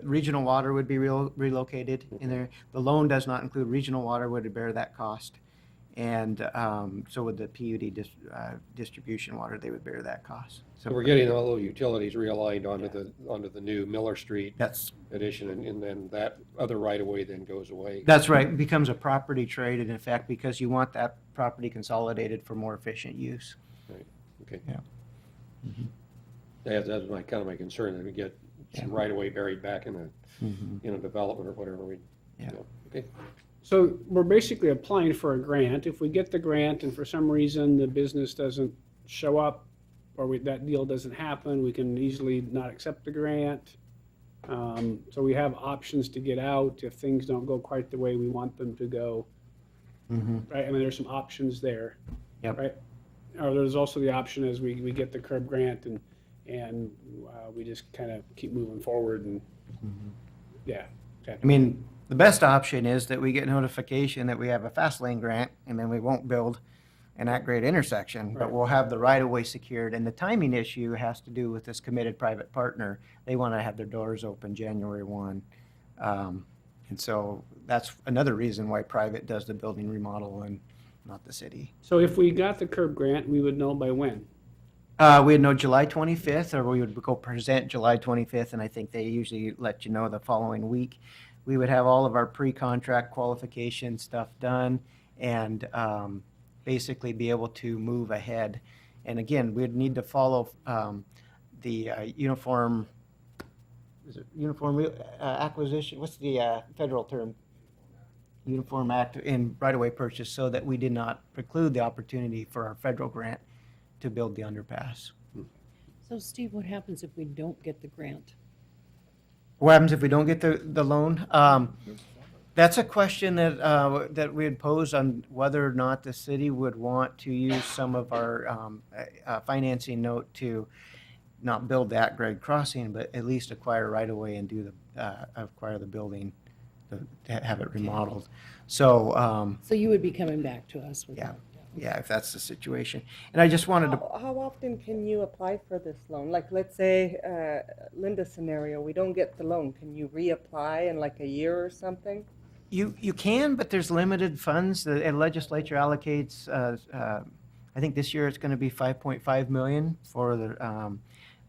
regional water would be relocated in there. The loan does not include regional water, would bear that cost. And so would the PUD distribution water, they would bear that cost. So we're getting all those utilities realigned onto the new Miller Street That's addition, and then that other right-of-way then goes away. That's right. It becomes a property trade, in effect, because you want that property consolidated for more efficient use. Right, okay. Yeah. That's my concern, that we get some right-of-way buried back in a development or whatever Yeah. Okay. So we're basically applying for a grant. If we get the grant and for some reason the business doesn't show up or that deal doesn't happen, we can easily not accept the grant. So we have options to get out if things don't go quite the way we want them to go. Right? I mean, there's some options there. Yep. Right? Or there's also the option as we get the curb grant and we just kind of keep moving forward and yeah. I mean, the best option is that we get notification that we have a fast lane grant, and then we won't build an at-grade intersection, but we'll have the right-of-way secured. And the timing issue has to do with this committed private partner. They want to have their doors open January 1. And so that's another reason why private does the building remodel and not the city. So if we got the curb grant, we would know by when? We'd know July 25th, or we would go present July 25th, and I think they usually let you know the following week. We would have all of our pre-contract qualification stuff done and basically be able to move ahead. And again, we'd need to follow the uniform, is it uniform acquisition? What's the federal term? Uniform Act in right-of-way purchase, so that we did not preclude the opportunity for our federal grant to build the underpass. So Steve, what happens if we don't get the grant? What happens if we don't get the loan? That's a question that that we had posed on whether or not the city would want to use some of our financing note to not build that grade crossing, but at least acquire right away and do the acquire the building to have it remodeled. So So you would be coming back to us with yeah, that? yeah, if that's the situation. And I just wanted to. How often can you apply for this loan? Like, let's say, Linda's scenario, we don't get the loan. Can you reapply in like a year or something? You can, but there's limited funds. The legislature allocates, I think this year it's going to be 5.5 million for the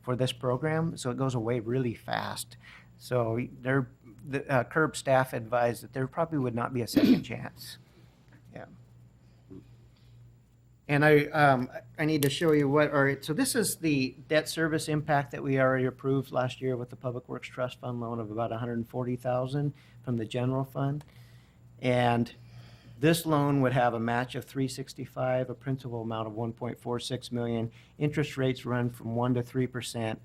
for this program, so it goes away really fast. So the CURB staff advised that there probably would not be a second chance. Yeah. And I need to show you what, all right, so this is the debt service impact that we already approved last year with the Public Works Trust Fund loan of about $140,000 from the general fund. And this loan would have a match of $365, a principal amount of $1.46 million. Interest rates run from 1% to 3%,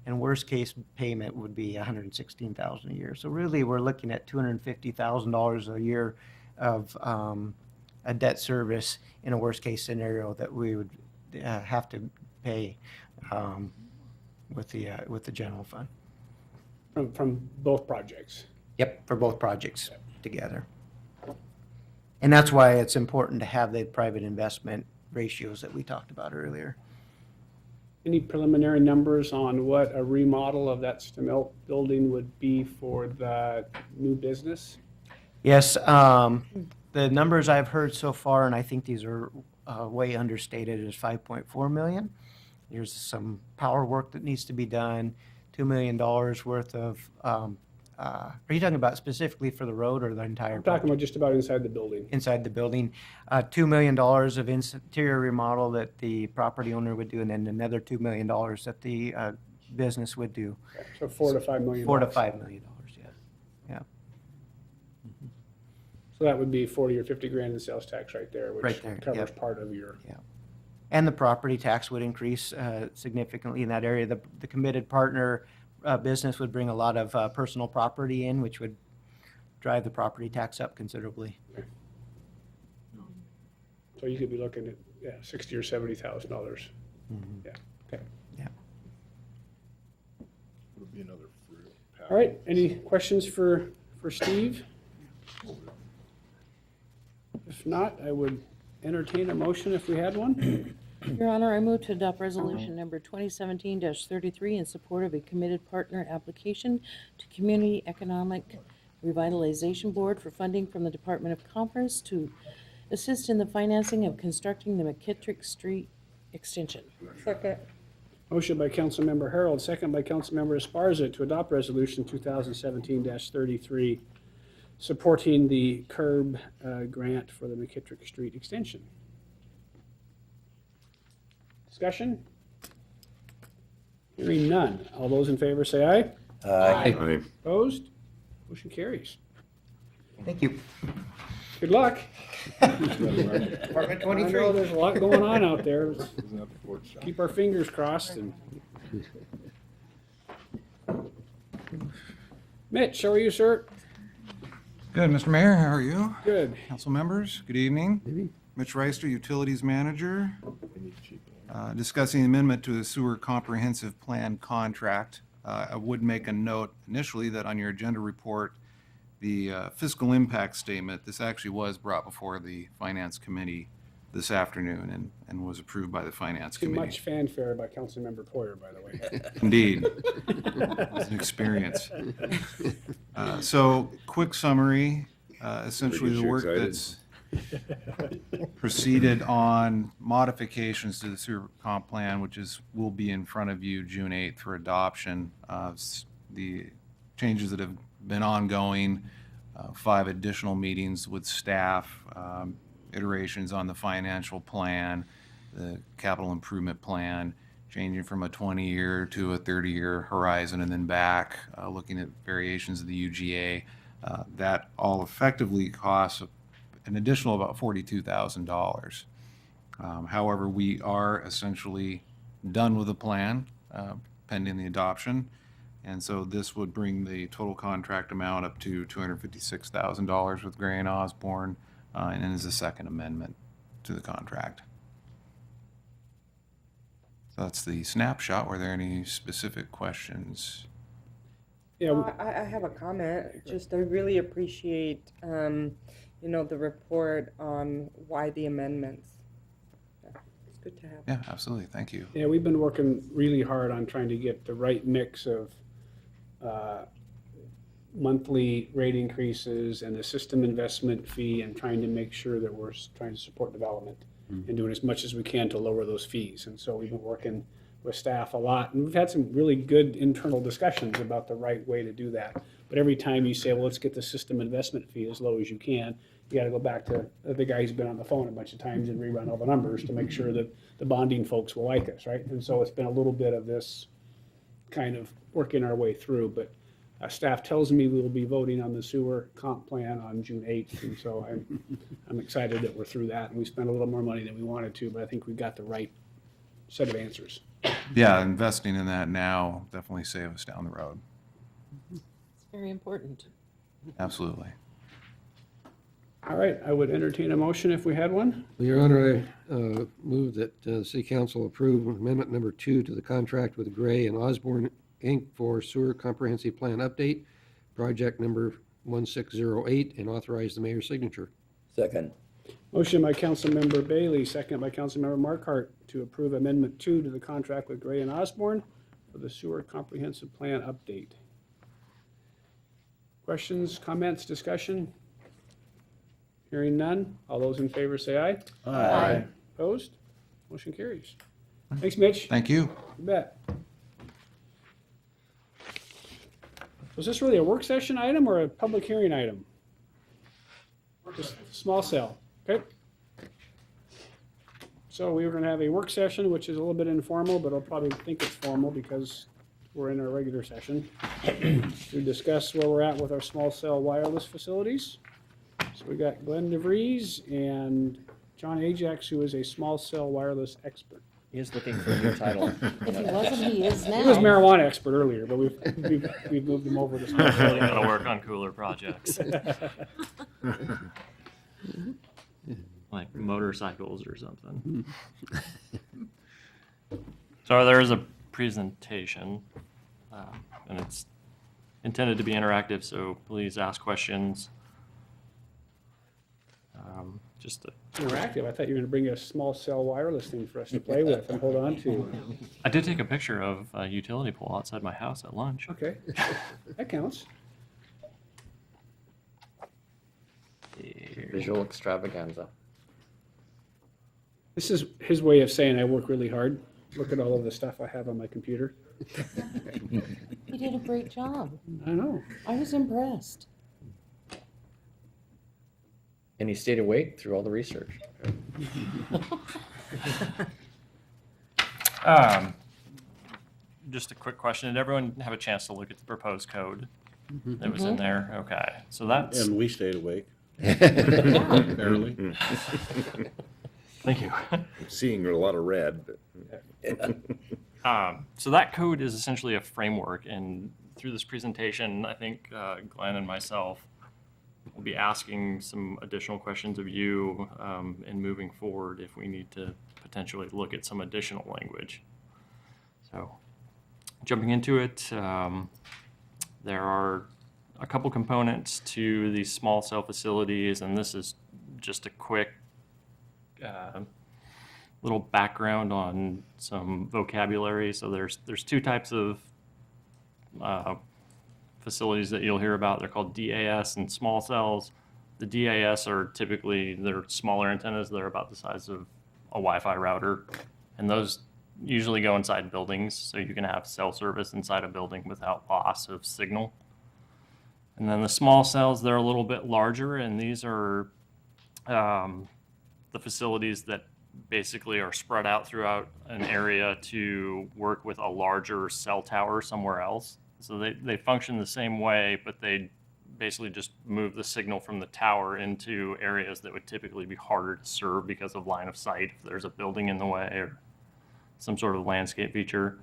and worst case payment would be $116,000 a year. So really, we're looking at $250,000 a year of a debt service in a worst case scenario that we would have to pay with the general fund. From both projects. Yep, for both projects together. And that's why it's important to have the private investment ratios that we talked about earlier. Any preliminary numbers on what a remodel of that Stemelt building would be for the new business? Yes, the numbers I've heard so far, and I think these are way understated, is 5.4 million. There's some power work that needs to be done, $2 million worth of, are you talking about specifically for the road or the entire I'm project? talking about just about inside the building. Inside the building. $2 million of interior remodel that the property owner would do, and then another $2 million that the business would do. So $4 to $5 million. $4 to $5 million, yeah. Yeah. So that would be 40 or 50 grand in sales tax right there, which Right there, covers yep. part of your. Yeah. And the property tax would increase significantly in that area. The committed partner business would bring a lot of personal property in, which would drive the property tax up considerably. So you could be looking at $60,000 or $70,000. Mm-hmm. Yeah. Okay. Yeah. It'll be another fruit. All right. Any questions for Steve? If not, I would entertain a motion if we had one. Your Honor, I move to adopt resolution number 2017-33 in support of a committed partner application to Community Economic Revitalization Board for funding from the Department of Commerce to assist in the financing of constructing the McKittrick Street extension. Second. Motion by Councilmember Harold, second by Councilmember Esparza to adopt resolution 2017-33 supporting the CURB grant for the McKittrick Street extension. Discussion? Hearing none. All those in favor say aye. Aye. Opposed? Motion carries. Thank you. Good luck. Department I know 23. there's a lot going on out there. Isn't that the pork chop? Keep our fingers crossed. And Mitch, how are you, sir? Good, Mr. Mayor, how are you? Good. Council members, good evening. Mitch Reister, Utilities Manager. Discussing amendment to the Sewer Comprehensive Plan contract. I would make a note initially that on your agenda report, the fiscal impact statement, this actually was brought before the Finance Committee this afternoon and was approved by the Finance Too Committee. much fanfare by Councilmember Poyer, by the way. Indeed. It was an experience. So, quick summary, essentially the Pretty work excited. that's proceeded on modifications to the sewer comp plan, which will be in front of you June 8th for adoption. The changes that have been ongoing, 5 additional meetings with staff, iterations on the financial plan, the capital improvement plan, changing from a 20-year to a 30-year horizon and then back, looking at variations of the UGA. That all effectively costs an additional about $42,000. However, we are essentially done with the plan pending the adoption. And so this would bring the total contract amount up to $256,000 with Gray and Osborne, and is a second amendment to the contract. So that's the snapshot. Were there any specific questions? Yeah, I have a comment. Just I really appreciate, the report on why the amendments. Yeah, it's good to have. Yeah, absolutely. Thank you. yeah, we've been working really hard on trying to get the right mix of monthly rate increases and the system investment fee, and trying to make sure that we're trying to support development and doing as much as we can to lower those fees. And so we've been working with staff a lot, and we've had some really good internal discussions about the right way to do that. But every time you say, well, let's get the system investment fee as low as you can, you got to go back to the guy who's been on the phone a bunch of times and rerun all the numbers to make sure that the bonding folks will like us, right? And so it's been a little bit of this kind of working our way through, but staff tells me we will be voting on the sewer comp plan on June 8th, and so I'm excited that we're through that, and we spent a little more money than we wanted to, but I think we got the right set of answers. Yeah, investing in that now definitely save us down the road. It's very important. Absolutely. All right, I would entertain a motion if we had one. Your Honor, I move that the City Council approve Amendment Number 2 to the contract with Gray and Osborne, Inc. for Sewer Comprehensive Plan Update, project number 1608, and authorize the mayor's signature. Second. Motion by Councilmember Bailey, second by Councilmember Markart to approve Amendment 2 to the contract with Gray and Osborne for the Sewer Comprehensive Plan Update. Questions, comments, discussion? Hearing none. All those in favor say aye. Aye. Opposed? Motion carries. Thanks, Mitch. Thank you. You bet. So is this really a work session item or a public hearing item? Just small cell, okay? So we were gonna have a work session, which is a little bit informal, but I'll probably think it's formal because we're in our regular session to discuss where we're at with our small cell wireless facilities. So we got Glenn DeVries and John Ajax, who is a small cell wireless expert. He is looking for a new title. If he wasn't, he is now. He was marijuana expert earlier, but we've moved him over to small cell. Gotta work on cooler projects. Like motorcycles or something. So there is a presentation, and it's intended to be interactive, so please ask questions. Just to, Interactive. I thought you were going to bring a small cell wireless thing for us to play with and hold on to. I did take a picture of a utility pole outside my house at lunch. Okay, that counts. Visual extravaganza. This is his way of saying I work really hard. Look at all of the stuff I have on my computer. You did a great job. I know. I was impressed. And he stayed awake through all the research. Just a quick question. Did everyone have a chance to look at the proposed code that was in there? Okay, so that's... And we stayed awake. Barely. Thank you. I'm seeing a lot of red, but So that code is essentially a framework, and through this presentation, I think Glenn and myself will be asking some additional questions of you in moving forward if we need to potentially look at some additional language. So jumping into it, there are a couple components to these small cell facilities, and this is just a quick little background on some vocabulary. So there's two types of facilities that you'll hear about. They're called DAS and small cells. The DAS are typically, they're smaller antennas. They're about the size of a Wi-Fi router. And those usually go inside buildings, so you can have cell service inside a building without loss of signal. And then the small cells, they're a little bit larger, and these are the facilities that basically are spread out throughout an area to work with a larger cell tower somewhere else. So they function the same way, but they basically just move the signal from the tower into areas that would typically be harder to serve because of line of sight, if there's a building in the way or some sort of landscape feature.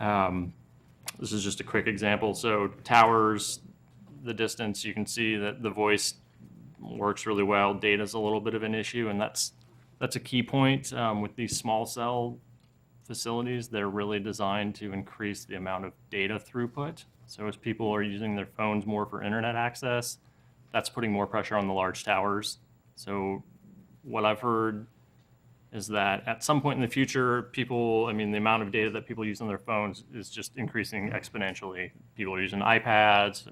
This is just a quick example. So towers, the distance, you can see that the voice works really well. Data's a little bit of an issue, and that's a key point with these small cell facilities. They're really designed to increase the amount of data throughput. So as people are using their phones more for internet access, that's putting more pressure on the large towers. So what I've heard is that at some point in the future, the amount of data that people use on their phones is just increasing exponentially. People are using iPads.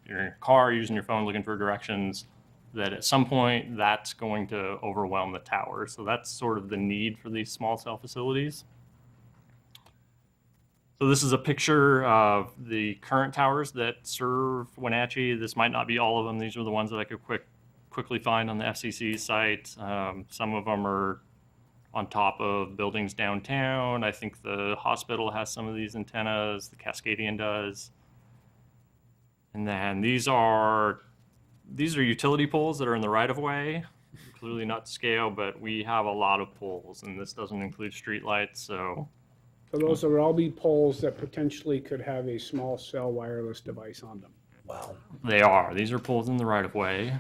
You're in a car using your phone looking for directions, that at some point that's going to overwhelm the tower. So that's sort of the need for these small cell facilities. So this is a picture of the current towers that serve Wenatchee. This might not be all of them. These are the ones that I could quickly find on the FCC site. Some of them are on top of buildings downtown. I think the hospital has some of these antennas. The Cascadian does. And then these are utility poles that are in the right of way. Clearly not to scale, but we have a lot of poles, and this doesn't include streetlights. So those will all be poles that potentially could have a small cell wireless device on them. Wow. they are. These are poles in the right of way.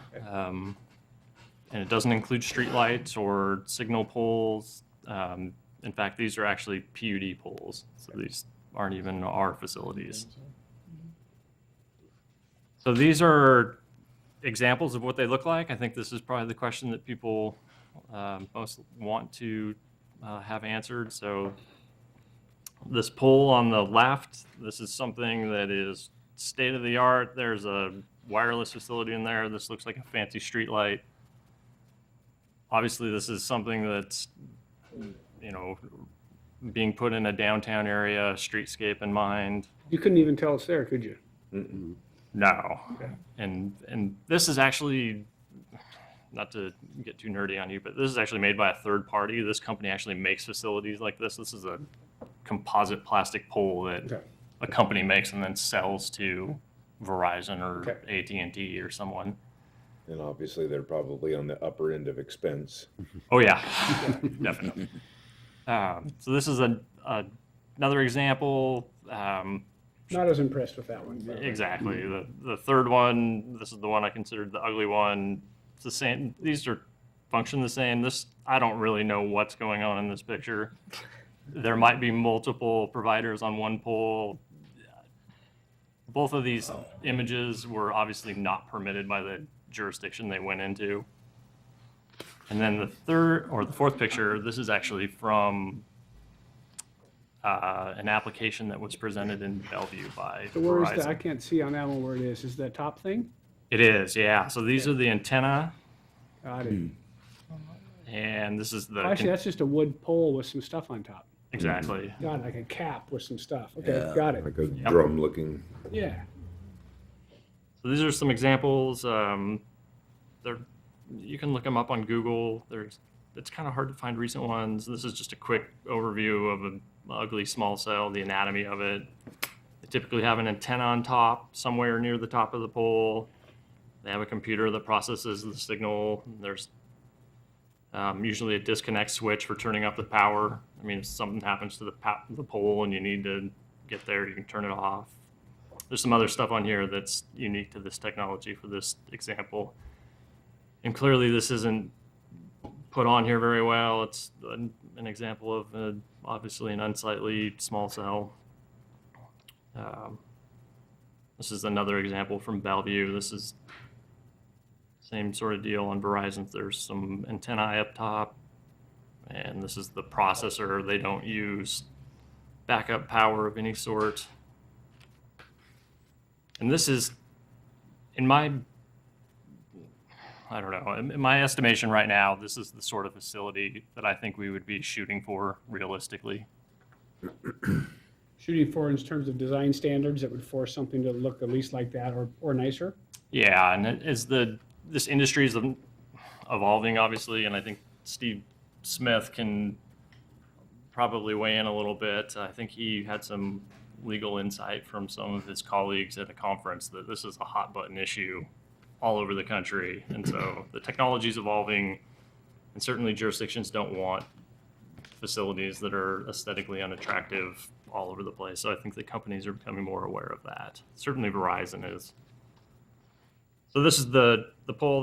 And it doesn't include streetlights or signal poles. In fact, these are actually PUD poles. So these aren't even our facilities. So these are examples of what they look like. I think this is probably the question that people most want to have answered. So this pole on the left, this is something that is state of the art. There's a wireless facility in there. This looks like a fancy street light. Obviously, this is something that's, being put in a downtown area, streetscape in mind. You couldn't even tell it's there, could you? No. Okay. And this is actually, not to get too nerdy on you, but this is actually made by a third party. This company actually makes facilities like this. This is a composite plastic pole that a company makes and then sells to Verizon or AT&T or someone. And obviously, they're probably on the upper end of expense. Oh, yeah, definitely. So this is another example. Not as impressed with that one. Exactly. The third one, this is the one I considered the ugly one. It's the same. These function the same. I don't really know what's going on in this picture. There might be multiple providers on one pole. Both of these images were obviously not permitted by the jurisdiction they went into. And then the fourth picture, this is actually from an application that was presented in Bellevue by So where is Verizon. that? I can't see on that one where it is. Is that top thing? It is, yeah. So these are the antenna, Got it. and this is the... Actually, that's just a wood pole with some stuff on top. Exactly. Got it, like a cap with some stuff. Okay, got it. Like a drum looking. Yeah. So these are some examples. You can look them up on Google. It's kind of hard to find recent ones. This is just a quick overview of an ugly small cell, the anatomy of it. They typically have an antenna on top, somewhere near the top of the pole. They have a computer that processes the signal. There's usually a disconnect switch for turning up the power. If something happens to the pole and you need to get there, you can turn it off. There's some other stuff on here that's unique to this technology for this example. And clearly this isn't put on here very well. It's an example of obviously an unsightly small cell. This is another example from Bellevue. This is same sort of deal on Verizon. There's some antennae up top, and this is the processor. They don't use backup power of any sort. And this is, in my I don't know. In my estimation right now, this is the sort of facility that I think we would be shooting for realistically. Shooting for in terms of design standards that would force something to look at least like that or nicer? Yeah, and this industry is evolving, obviously, and I think Steve Smith can probably weigh in a little bit. I think he had some legal insight from some of his colleagues at a conference that this is a hot button issue all over the country. And so the technology is evolving, and certainly jurisdictions don't want facilities that are aesthetically unattractive all over the place. So I think the companies are becoming more aware of that. Certainly Verizon is. So this is the pole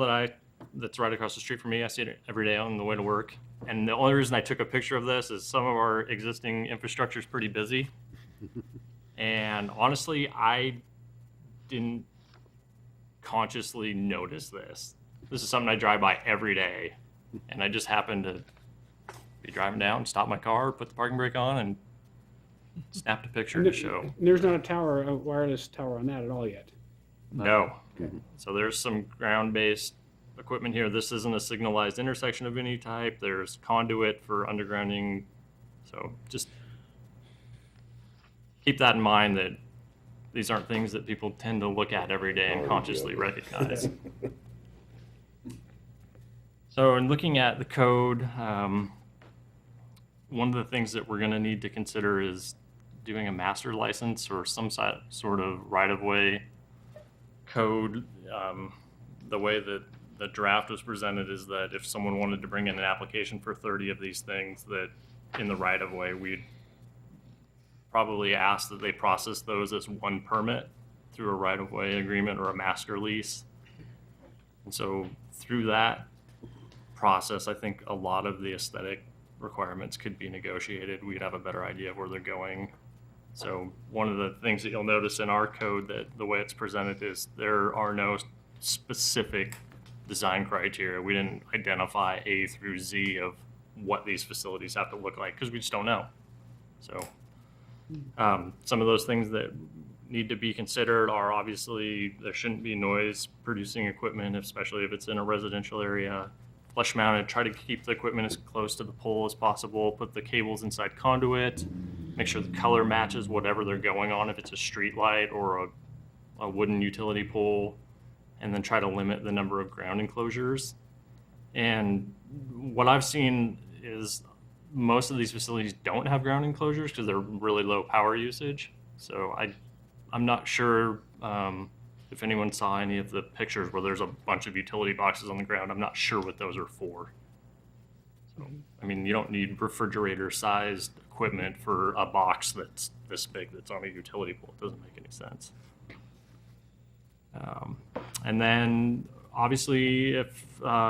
that's right across the street from me. I see it every day on the way to work. And the only reason I took a picture of this is some of our existing infrastructure is pretty busy. And honestly, I didn't consciously notice this. This is something I drive by every day. And I just happened to be driving down, stop my car, put the parking brake on, and snapped a picture to show. There's not a wireless tower on that at all yet? No. So there's some ground-based equipment here. This isn't a signalized intersection of any type. There's conduit for undergrounding. So just keep that in mind, that these aren't things that people tend to look at every day and consciously recognize. So in looking at the code, one of the things that we're going to need to consider is doing a master license or some sort of right-of-way code. The way that the draft was presented is that if someone wanted to bring in an application for 30 of these things, that in the right-of-way, we'd probably ask that they process those as one permit through a right-of-way agreement or a master lease. And so through that process, I think a lot of the aesthetic requirements could be negotiated. We'd have a better idea of where they're going. So one of the things that you'll notice in our code, that the way it's presented, is there are no specific design criteria. We didn't identify A through Z of what these facilities have to look like, because we just don't know. So some of those things that need to be considered are, obviously, there shouldn't be noise producing equipment, especially if it's in a residential area. Flush mounted, try to keep the equipment as close to the pole as possible, put the cables inside conduit, make sure the color matches whatever they're going on, if it's a street light or a wooden utility pole, and then try to limit the number of ground enclosures. And what I've seen is most of these facilities don't have ground enclosures because they're really low power usage. So I'm not sure if anyone saw any of the pictures where there's a bunch of utility boxes on the ground. I'm not sure what those are for. So, I mean, you don't need refrigerator-sized equipment for a box that's this big that's on a utility pole. It doesn't make any sense. And then, obviously, if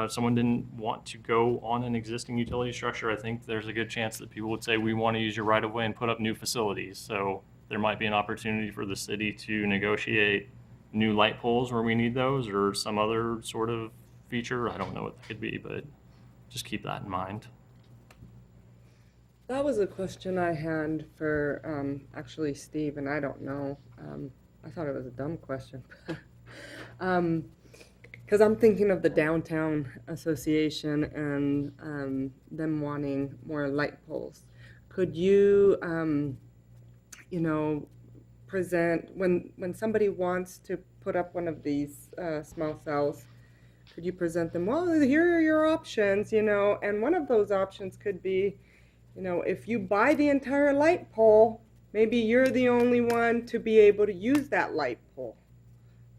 someone didn't want to go on an existing utility structure, I think there's a good chance that people would say, we want to use your right-of-way and put up new facilities. So there might be an opportunity for the city to negotiate new light poles where we need those, or some other sort of feature. I don't know what that could be, but just keep that in mind. That was a question I had for actually Steve, and I don't know. I thought it was a dumb question. Because I'm thinking of the Downtown Association and them wanting more light poles. Could you, present, when somebody wants to put up one of these small cells, could you present them, well, here are your options, and one of those options could be, if you buy the entire light pole, maybe you're the only one to be able to use that light pole,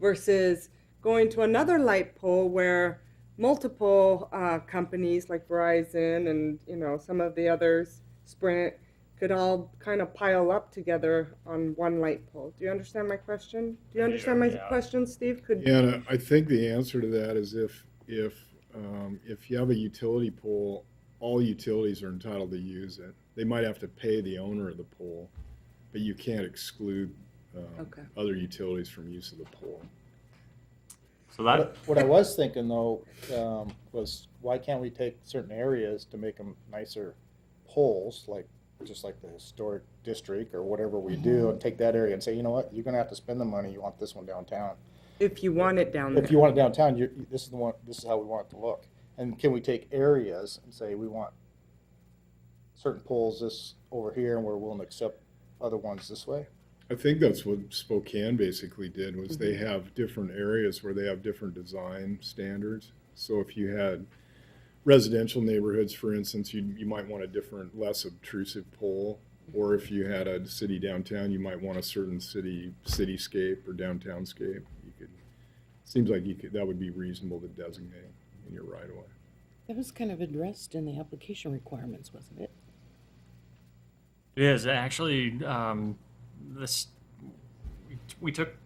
versus going to another light pole where multiple companies like Verizon and some of the others, Sprint, could all kind of pile up together on one light pole. Do you understand my question? Do you understand my question, Steve? Yeah, I think the answer to that is if you have a utility pole, all utilities are entitled to use it. They might have to pay the owner of the pole, but you can't exclude other utilities from use of the pole. So that What I was thinking though was, why can't we take certain areas to make them nicer poles, just like the historic district or whatever we do, and take that area and say, you know what, you're gonna have to spend the money, you want this one downtown. If you want it down there. If you want it downtown, this is the one, this is how we want it to look. And can we take areas and say we want certain poles this over here and we're willing to accept other ones this way? I think that's what Spokane basically did, was they have different areas where they have different design standards. So if you had residential neighborhoods, for instance, you might want a different, less obtrusive pole. Or if you had a city downtown, you might want a certain cityscape or downtownscape. Seems like that would be reasonable to designate in your right of way. That was kind of addressed in the application requirements, wasn't it? It is actually we took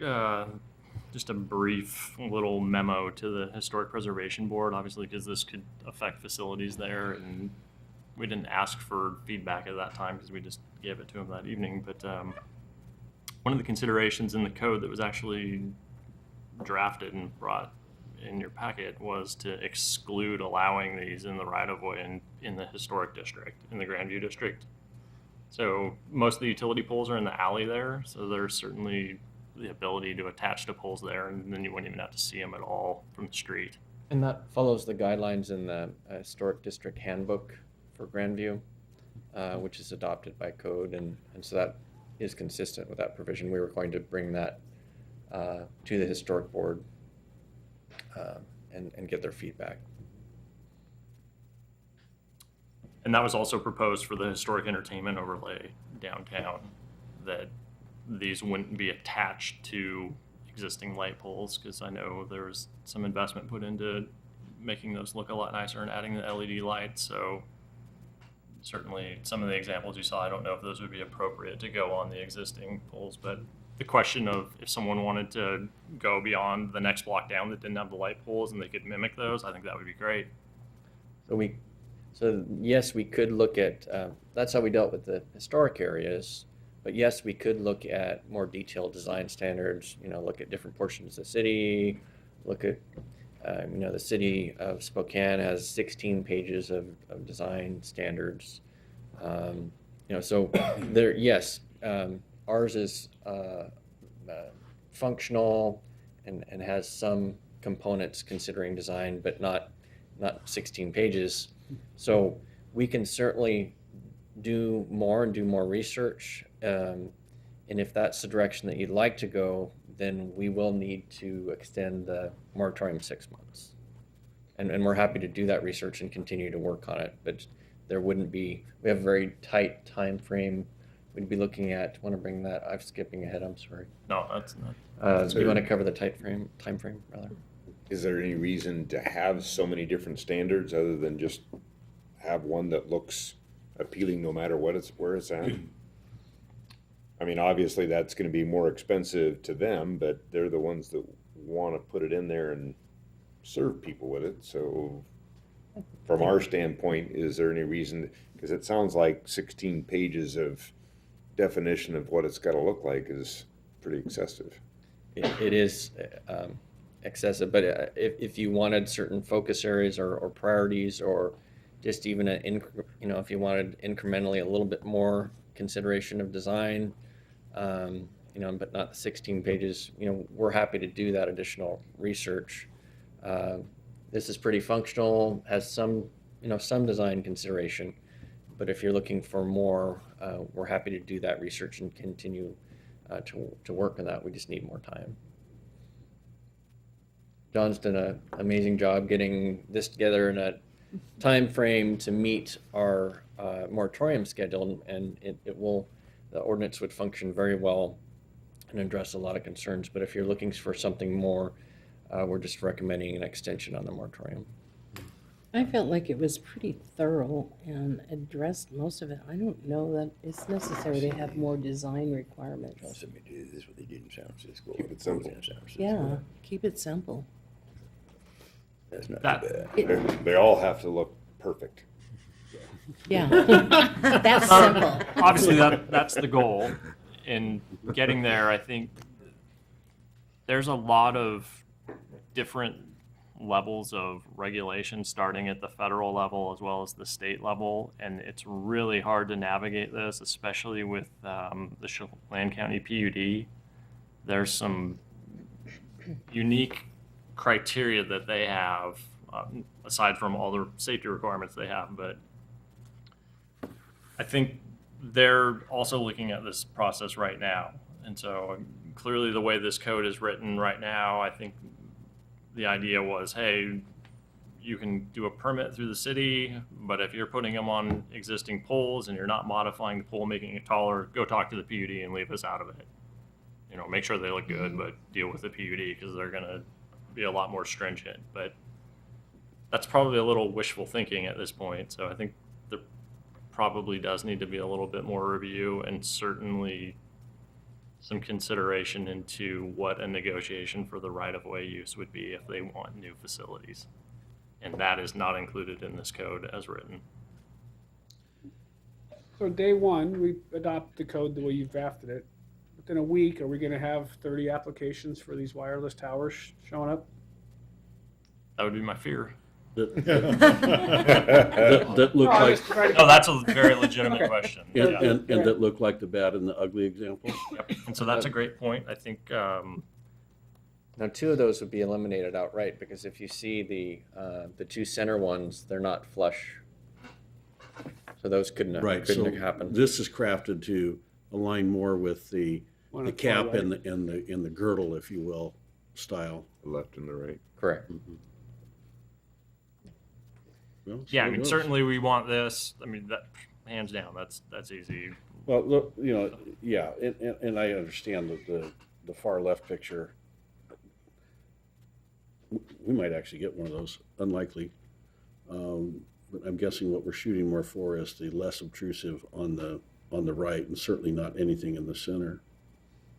just a brief little memo to the Historic Preservation Board, obviously because this could affect facilities there, and we didn't ask for feedback at that time because we just gave it to them that evening. But one of the considerations in the code that was actually drafted and brought in your packet was to exclude allowing these in the right-of-way in the historic district, in the Grandview district. So most of the utility poles are in the alley there, so there's certainly the ability to attach to poles there, and then you wouldn't even have to see them at all from the street. And that follows the guidelines in the Historic District Handbook for Grandview, which is adopted by code, and so that is consistent with that provision. We were going to bring that to the historic board and get their feedback. And that was also proposed for the historic entertainment overlay downtown, that these wouldn't be attached to existing light poles, because I know there was some investment put into making those look a lot nicer and adding the LED lights. So certainly some of the examples you saw, I don't know if those would be appropriate to go on the existing poles, but the question of if someone wanted to go beyond the next block down that didn't have the light poles and they could mimic those, I think that would be great. So yes, we could look at, that's how we dealt with the historic areas, but yes, we could look at more detailed design standards, look at different portions of the city, look at, the city of Spokane has 16 pages of design standards. So there, yes, ours is functional and has some components considering design, but not 16 pages. So we can certainly do more research. And if that's the direction that you'd like to go, then we will need to extend the moratorium 6 months. And we're happy to do that research and continue to work on it. But there wouldn't be, we have a very tight time frame. We'd be looking at, want to bring that, I'm skipping ahead, I'm sorry. No, that's not. Do you want to cover the time frame rather? Is there any reason to have so many different standards other than just have one that looks appealing no matter where it's at? I mean, obviously that's going to be more expensive to them, but they're the ones that want to put it in there and serve people with it. So from our standpoint, is there any reason, because it sounds like 16 pages of definition of what it's got to look like is pretty excessive. It is excessive, but if you wanted certain focus areas or priorities, or just even if you wanted incrementally a little bit more consideration of design, but not 16 pages, we're happy to do that additional research. This is pretty functional, has some design consideration, but if you're looking for more, we're happy to do that research and continue to work on that. We just need more time. John's done an amazing job getting this together in a time frame to meet our moratorium schedule, and the ordinance would function very well and address a lot of concerns. But if you're looking for something more, we're just recommending an extension on the moratorium. I felt like it was pretty thorough and addressed most of it. I don't know that it's necessary to have more design requirements. This is what they did in San Francisco. Keep it simple. Yeah, keep it simple. That's not too bad. They all have to look perfect. Yeah. That's simple. Obviously, that's the goal. In getting there, I think there's a lot of different levels of regulation starting at the federal level as well as the state level, and it's really hard to navigate this, especially with the Chelan County PUD. There's some unique criteria that they have, aside from all the safety requirements they have. But I think they're also looking at this process right now. And so clearly the way this code is written right now, I think the idea was, hey, you can do a permit through the city, but if you're putting them on existing poles and you're not modifying the pole, making it taller, go talk to the PUD and leave us out of it. You know, make sure they look good, but deal with the PUD because they're going to be a lot more stringent. But that's probably a little wishful thinking at this point. So I think there probably does need to be a little bit more review and certainly some consideration into what a negotiation for the right-of-way use would be if they want new facilities. And that is not included in this code as written. So day one, we adopt the code the way you've drafted it. Within a week, are we gonna have 30 applications for these wireless towers showing up? That would be my fear. That look like. No, that's a very legitimate question. And, Yeah. and that look like the bad and the ugly example. Yep. And so that's a great point. I think, Now, two of those would be eliminated outright because if you see the two center ones, they're not flush. So those couldn't Right, couldn't so have happened. this is crafted to align more with the One the of the far cap right. and the girdle, if you will, style. The left and the right. Correct. Well, yeah, I so mean, it goes. certainly we want this. I mean, that hands down, that's easy. Well, look, you know, yeah, and I understand the far left picture. We might actually get one of those, unlikely. But I'm guessing what we're shooting more for is the less obtrusive on the right, and certainly not anything in the center.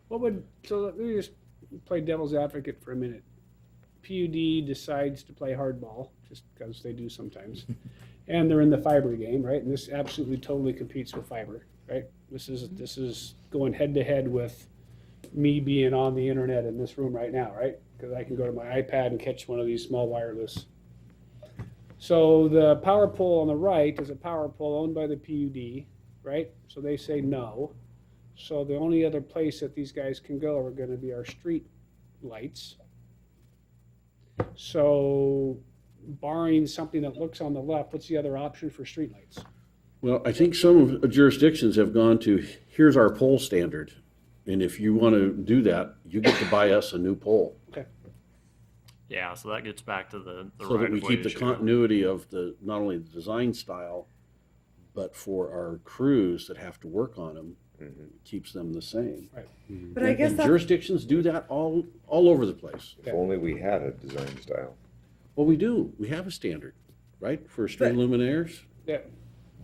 So let me just play devil's advocate for a minute. PUD decides to play hardball, just because they do sometimes. And they're in the fiber game, right? And this absolutely totally competes with fiber, right? This is going head to head with me being on the internet in this room right now, right? Because I can go to my iPad and catch one of these small wireless. So the power pole on the right is a power pole owned by the PUD, right? So they say no. So the only other place that these guys can go are going to be our street lights. So barring something that looks on the left, what's the other option for street lights? Well, I think some jurisdictions have gone to, here's our pole standard. And if you want to do that, you get to buy us a new pole. Okay. Yeah, so that gets back to the So that we right-of-way keep the issue. continuity of not only the design style, but for our crews that have to work on them, keeps them the same. Right. But I guess And that's, jurisdictions do that all over the place. If only we had a design style. Well, we do. We have a standard, right, for street luminaires? Yeah.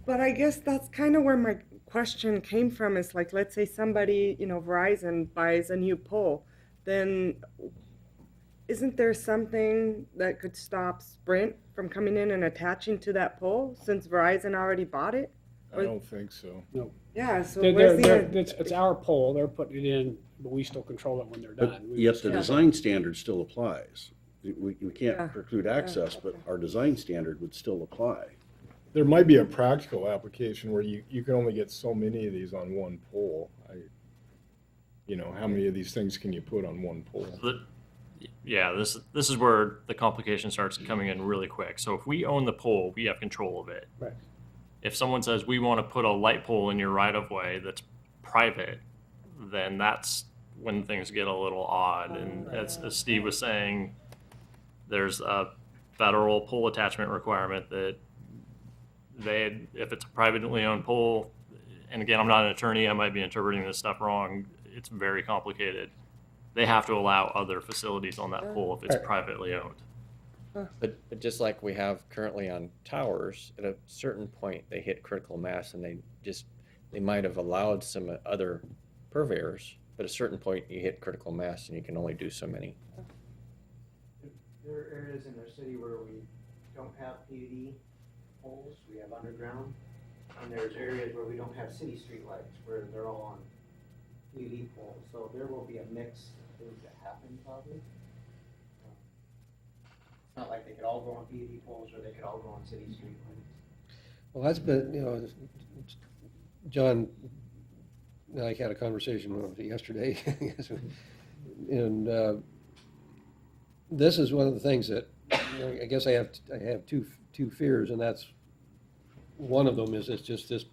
but I guess that's kind of where my question came from is like, let's say somebody, Verizon buys a new pole, then isn't there something that could stop Sprint from coming in and attaching to that pole since Verizon already bought it? I don't think so. No. Yeah, so They're- where's they're- the, it's our pole. They're putting it in, but we still control it when they're But done. We yet just- the design standard still applies. We Yeah. can't preclude access, but our design standard would still apply. There might be a practical application where you can only get so many of these on one pole. How many of these things can you put on one pole? Yeah, this is where the complication starts coming in really quick. So if we own the pole, we have control of it. Right. If someone says we want to put a light pole in your right of way that's private, then that's when things get a little odd. And as Steve was saying, there's a federal pole attachment requirement that if it's a privately owned pole, and again, I'm not an attorney, I might be interpreting this stuff wrong. It's very complicated. They have to allow other facilities on that pole if it's privately owned. But just like we have currently on towers, at a certain point they hit critical mass and they might have allowed some other purveyors, but at a certain point you hit critical mass and you can only do so many. There are areas in our city where we don't have PUD poles, we have underground, and there's areas where we don't have city streetlights, where they're all on PUD poles, so there will be a mix of things that happen probably. It's not like they could all go on PUD poles or they could all go on city streetlights. Well, that's been, John and I had a conversation yesterday, and this is one of the things that, I guess I have two fears, and that's, one of them is it's just this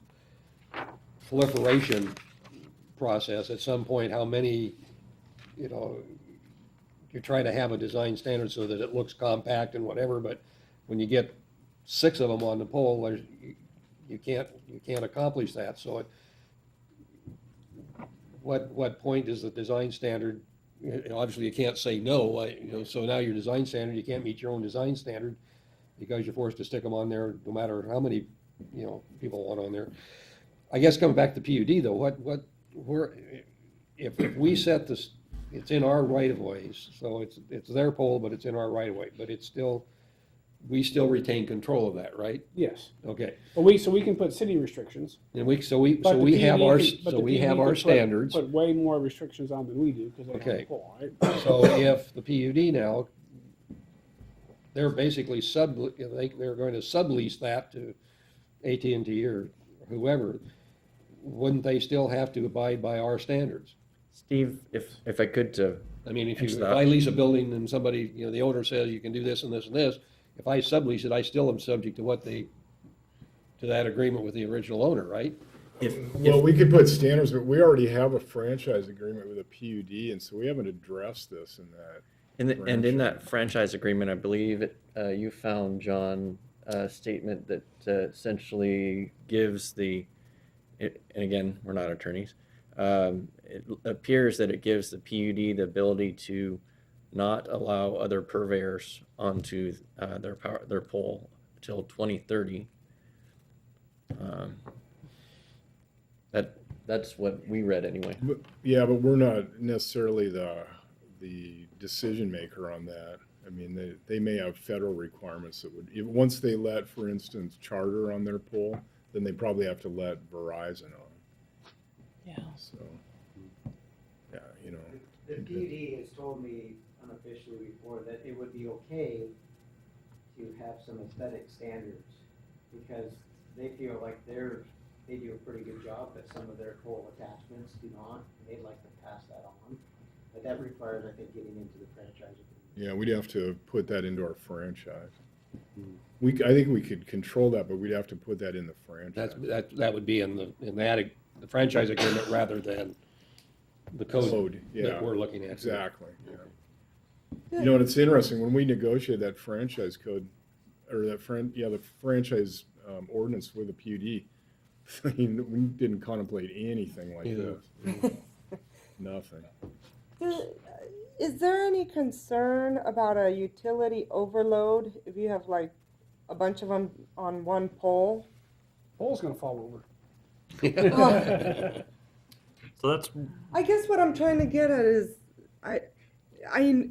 proliferation process. At some point, how many, you try to have a design standard so that it looks compact and whatever, but when you get 6 of them on the pole, you can't accomplish that. So what point is the design standard? Obviously, you can't say no, so now your design standard, you can't meet your own design standard because you're forced to stick them on there no matter how many, people want on there. I guess coming back to PUD though, if we set this, it's in our right of ways, so it's their pole, but it's in our right of way, but we still retain control of that, right? Yes. Okay. But we can put city restrictions. And we But the have PUD our can standards. Put way more restrictions on than we do because they have a pole, right? So if the PUD now, they're basically they're going to sublease that to AT&T or whoever, wouldn't they still have to abide by our standards? Steve, if I could I mean, if I lease a building and somebody, the owner says you can do this and this and this, if I sublease it, I still am subject to that agreement with the original owner, right? We could put standards, but we already have a franchise agreement with a PUD, and so we haven't addressed this in that. And in that franchise agreement, I believe you found, John, a statement that essentially gives and again, we're not attorneys, it appears that it gives the PUD the ability to not allow other purveyors onto their pole till 2030. That's what we read anyway. But we're not necessarily the decision maker on that. I mean, they may have federal requirements that once they let, for instance, Charter on their pole, then they probably have to let Verizon on. Yeah. So, The PUD has told me unofficially before that it would be okay to have some aesthetic standards because they feel like they do a pretty good job, but some of their pole attachments do not. They'd like to pass that on. But that requires, I think, getting into the franchise agreement. Yeah, we'd have to put that into our franchise. I think we could control that, but we'd have to put that in the franchise. That would be in the franchise agreement rather than the code that we're looking at. Exactly, yeah. And it's interesting, when we negotiated that franchise code, or the franchise ordinance with the PUD, we didn't contemplate anything like this. Nothing. Is there any concern about a utility overload if you have like a bunch of them on one pole? Pole's gonna fall over. So that's. I guess what I'm trying to get at is,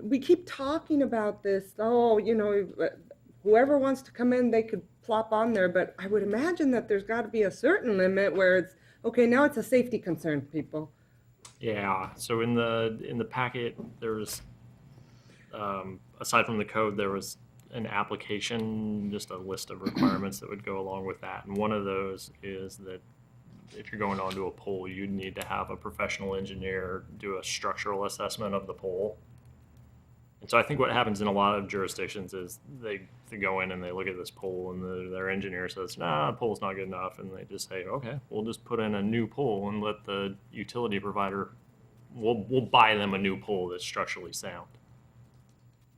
we keep talking about this. Oh, whoever wants to come in, they could plop on there. But I would imagine that there's got to be a certain limit where it's okay. Now it's a safety concern, people. Yeah. So in the packet, there was, aside from the code, there was an application, just a list of requirements that would go along with that. And one of those is that if you're going onto a pole, you'd need to have a professional engineer do a structural assessment of the pole. And so I think what happens in a lot of jurisdictions is they go in and they look at this pole and their engineer says, nah, the pole's not good enough. And they just say, okay, we'll just put in a new pole and let the utility provider, we'll buy them a new pole that's structurally sound.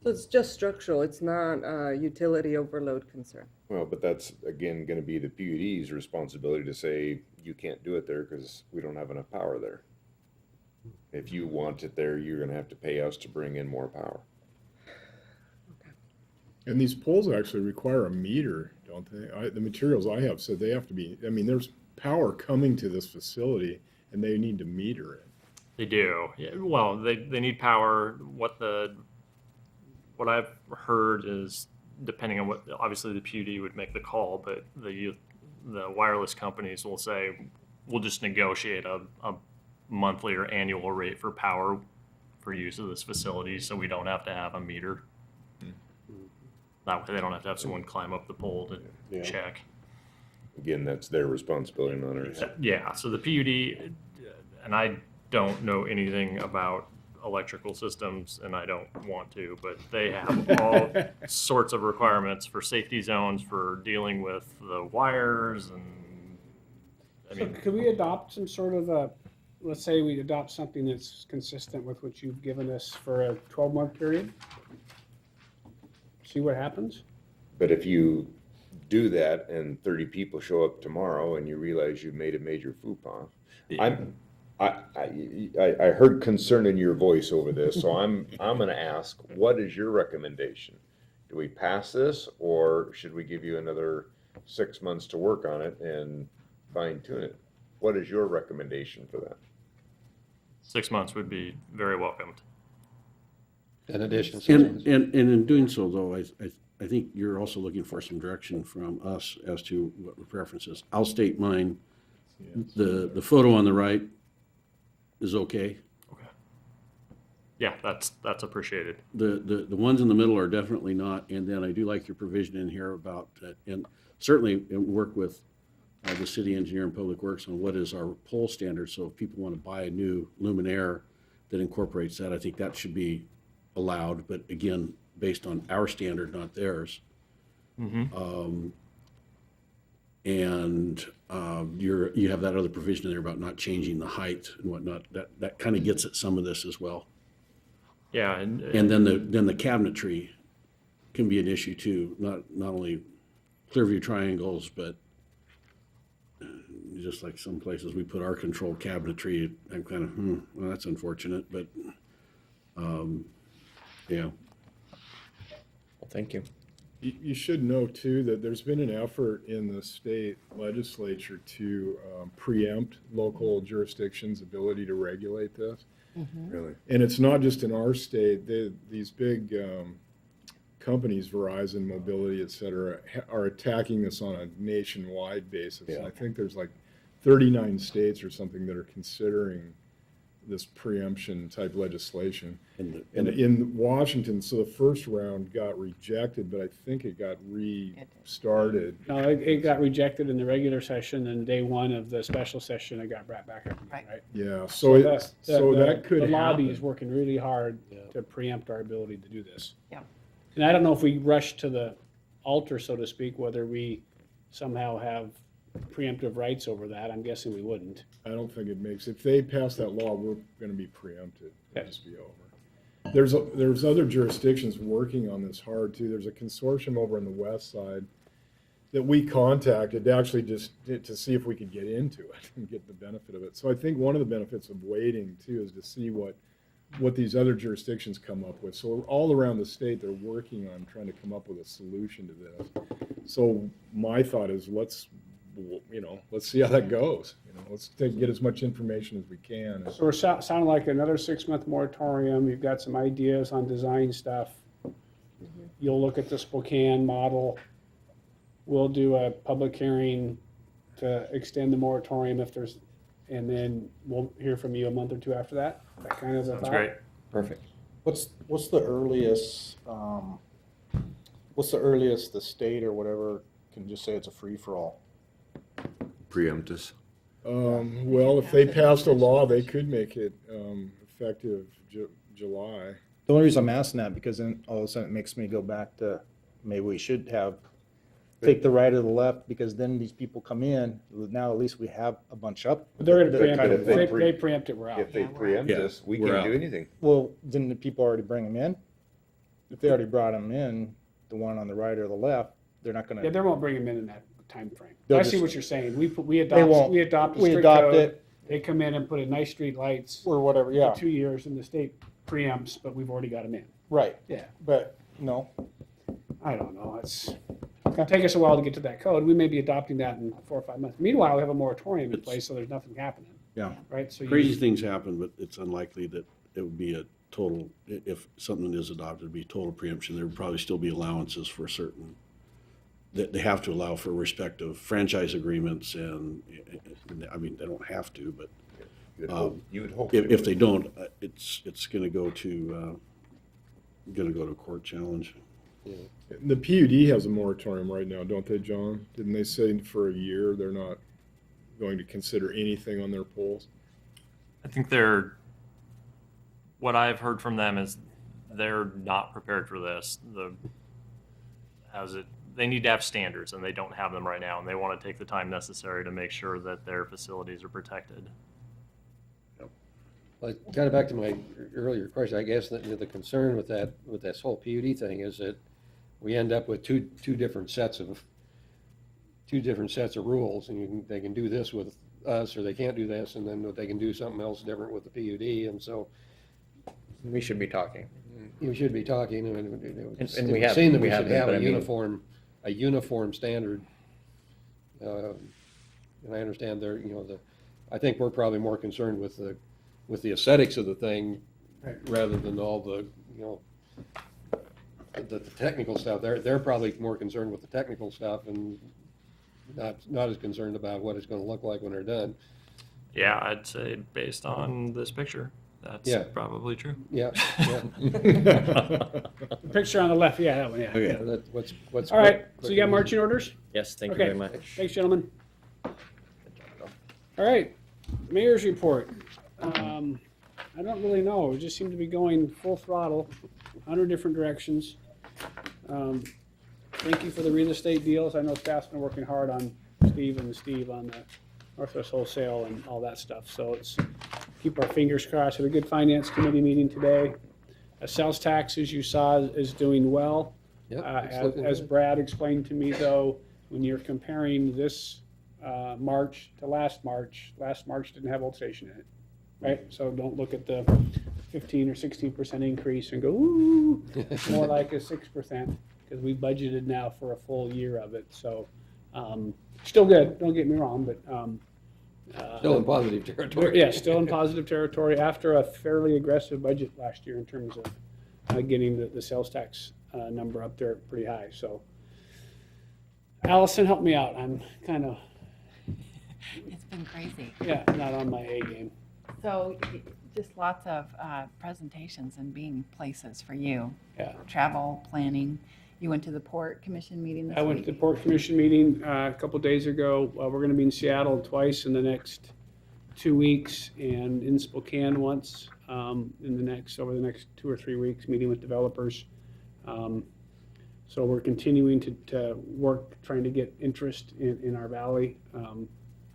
So it's just structural. It's not a utility overload concern. Well, but that's, again, going to be the PUD's responsibility to say, you can't do it there because we don't have enough power there. If you want it there, you're going to have to pay us to bring in more power. And these poles actually require a meter, don't they? The materials I have said they have to be, there's power coming to this facility and they need to meter it. They do. Yeah, well, they need power. What I've heard is, depending on obviously the PUD would make the call, but the wireless companies will say, we'll just negotiate a monthly or annual rate for power for use of this facility so we don't have to have a meter. That way they don't have to have someone climb up the pole to check. Again, that's their responsibility, not ours. Yeah, so the PUD, and I don't know anything about electrical systems, and I don't want to, but they have all sorts of requirements for safety zones, for dealing with the wires, and I mean, Could we adopt some sort of a, let's say we adopt something that's consistent with what you've given us for a 12-month period? See what happens? But if you do that and 30 people show up tomorrow and you realize you've made a major faux pas, I heard concern in your voice over this, so I'm going to ask, what is your recommendation? Do we pass this, or should we give you another 6 months to work on it and fine tune it? What is your recommendation for that? 6 months would be very welcomed. In addition. And in doing so, though, I think you're also looking for some direction from us as to what the preference is. I'll state mine. The photo on the right is okay. Okay. Yeah, that's appreciated. The ones in the middle are definitely not. And then I do like your provision in here about, and certainly work with the city engineer and public works on what is our pole standard. So if people want to buy a new luminaire that incorporates that, I think that should be allowed, but again, based on our standard, not theirs. Mm-hmm. You have that other provision in there about not changing the height and whatnot. That kind of gets at some of this as well. Yeah, And then the cabinetry can be an issue too. Not only clear view triangles, but just like some places we put our control cabinetry. I'm kind of well, that's unfortunate, but yeah. Well, thank you. You should know too that there's been an effort in the state legislature to preempt local jurisdictions' ability to regulate this. Really? And it's not just in our state. These big companies, Verizon, Mobility, et cetera, are attacking this on a nationwide basis. Yeah. And I think there's like 39 states or something that are considering this preemption type legislation. And in Washington, so the first round got rejected, but I think it got restarted. No, it got rejected in the regular session, and day one of the special session, it got brought back up again, right? Yeah, so that could The lobby is happen. working really hard to preempt our ability to do this. Yeah. And I don't know if we rush to the altar, so to speak, whether we somehow have preemptive rights over that. I'm guessing we wouldn't. I don't think it makes, if they pass that law, we're gonna be preempted. It'll Yeah. just be over. There's other jurisdictions working on this hard too. There's a consortium over on the west side that we contacted actually just to see if we could get into it and get the benefit of it. So I think one of the benefits of waiting too is to see what these other jurisdictions come up with. So all around the state, they're working on trying to come up with a solution to this. So my thought is let's see how that goes. Let's get as much information as we can. So we're sounding like another 6-month moratorium. You've got some ideas on design stuff. You'll look at the Spokane model. We'll do a public hearing to extend the moratorium if there's, and then we'll hear from you a month or two after that. That kind of a Sounds thought? great. Perfect. What's the earliest, the state or whatever can just say it's a free-for-all? Preempt us. Well, if they passed a law, they could make it effective July. The only reason I'm asking that, because then all of a sudden it makes me go back to, maybe we should take the right or the left, because then these people come in, now at least we have a bunch up. They're going to that- preempt it. if they If they preempt it, we're out. If they preempt Yeah, us, we we're can't out. do anything. Well, didn't the people already bring them in? If they already brought them in, the one on the right or the left, they're not gonna. Yeah, they won't bring them in that time frame. They'll I see just- what you're saying. We won't. adopt a We strict adopt code. it. They come in and put in nice street lights Or whatever, for yeah, 2 years, and the state preempts, but we've already got them in. right, Yeah, but, no, I don't know. It's gonna take us a while to get to that code. We may be adopting that in 4 or 5 months. Meanwhile, we have a moratorium in place, so there's nothing happening, yeah. right? So Crazy things happen, but it's unlikely that it would be a total, if something is adopted, it'd be total preemption. There would probably still be allowances for certain, that they have to allow for respective franchise agreements and, I mean, they don't have to, but You would hope. if they don't, it's gonna go to a court challenge. The PUD has a moratorium right now, don't they, John? Didn't they say for a year they're not going to consider anything on their polls? I think what I've heard from them is they're not prepared for this. They need to have standards, and they don't have them right now, and they want to take the time necessary to make sure that their facilities are protected. Well, kind of back to my earlier question, I guess the concern with this whole PUD thing is that we end up with two different sets of rules, and they can do this with us, or they can't do this, and then they can do something else different with the PUD, and so We should be talking. we should be talking, and And we have- saying that we we have should been, have but I a mean- uniform standard. And I understand I think we're probably more concerned with the aesthetics of the thing rather than all the technical stuff. They're probably more concerned with the technical stuff and not as concerned about what it's going to look like when they're done. Yeah, I'd say based on this picture, that's probably true. Yeah. The picture on the left, yeah, that one, yeah. Okay. What's All right, so you got marching orders? Yes, thank you Okay, very much. thanks, gentlemen. All right, mayor's report. I don't really know, we just seem to be going full throttle, 100 different directions. Thank you for the real estate deals. I know staff's been working hard on Steve on the Northwest Wholesale and all that stuff. So it's keep our fingers crossed. We had a good finance committee meeting today. Sales tax, as you saw, is doing well. Yep, As Brad explained to me, though, when you're comparing this March to last March didn't have Old Station in it, right? So don't look at the 15 or 16% increase and go, ooh, more like a 6%, because we budgeted now for a full year of it. So still good, don't get me wrong, but still in positive territory. yeah, still in positive territory after a fairly aggressive budget last year in terms of getting the sales tax number up there pretty high. So Allison, help me out. I'm kind of It's been crazy. yeah, not on my A game. So just lots of presentations and being places for you. Yeah. Travel, planning. You went to the Port Commission meeting this week? I went to the Port Commission meeting a couple days ago. We're going to be in Seattle twice in the next 2 weeks and in Spokane once over the next 2 or 3 weeks, meeting with developers. So we're continuing to work, trying to get interest in our valley.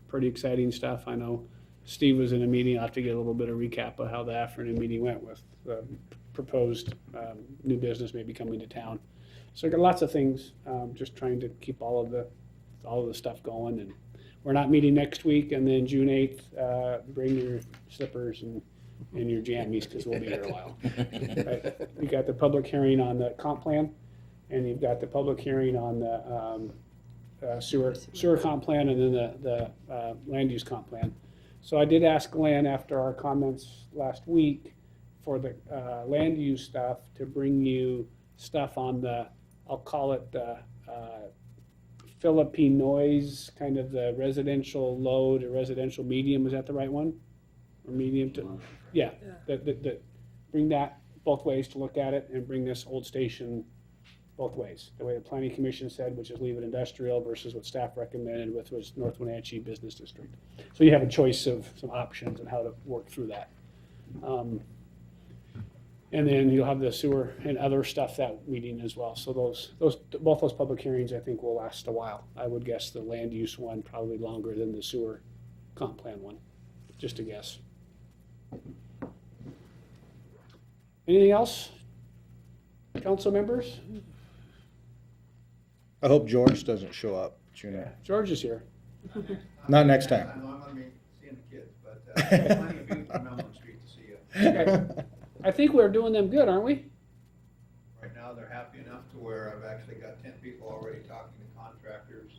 Pretty exciting stuff. I know Steve was in a meeting. I'll have to get a little bit of recap of how the afternoon meeting went with the proposed new business maybe coming to town. So I got lots of things, just trying to keep all of the stuff going. And we're not meeting next week, and then June 8th, bring your slippers and your jammies, because we'll be there a while. Right? You got the public hearing on the comp plan, and you've got the public hearing on the sewer comp plan, and then the land use comp plan. So I did ask Glenn after our comments last week for the land use stuff to bring you stuff on the, I'll call it the Philippine noise, kind of the residential low to residential medium. Is that the right one? Or medium to, yeah. Bring that both ways to look at it, and bring this old station both ways. The way the Planning Commission said, which is leave it industrial, versus what staff recommended, which was North Wenatchee Business District. So you have a choice of some options on how to work through that. And then you'll have the sewer and other stuff that meeting as well. So both those public hearings, I think, will last a while. I would guess the land use one probably longer than the sewer comp plan one, just a guess. Anything else? Council members? I hope George doesn't show up, June. George is here. Not next time. I know I'm gonna be seeing the kids, but plenty of people from Elmwood Street to see you. Okay. I think we're doing them good, aren't we? Right now, they're happy enough to where I've actually got 10 people already talking to contractors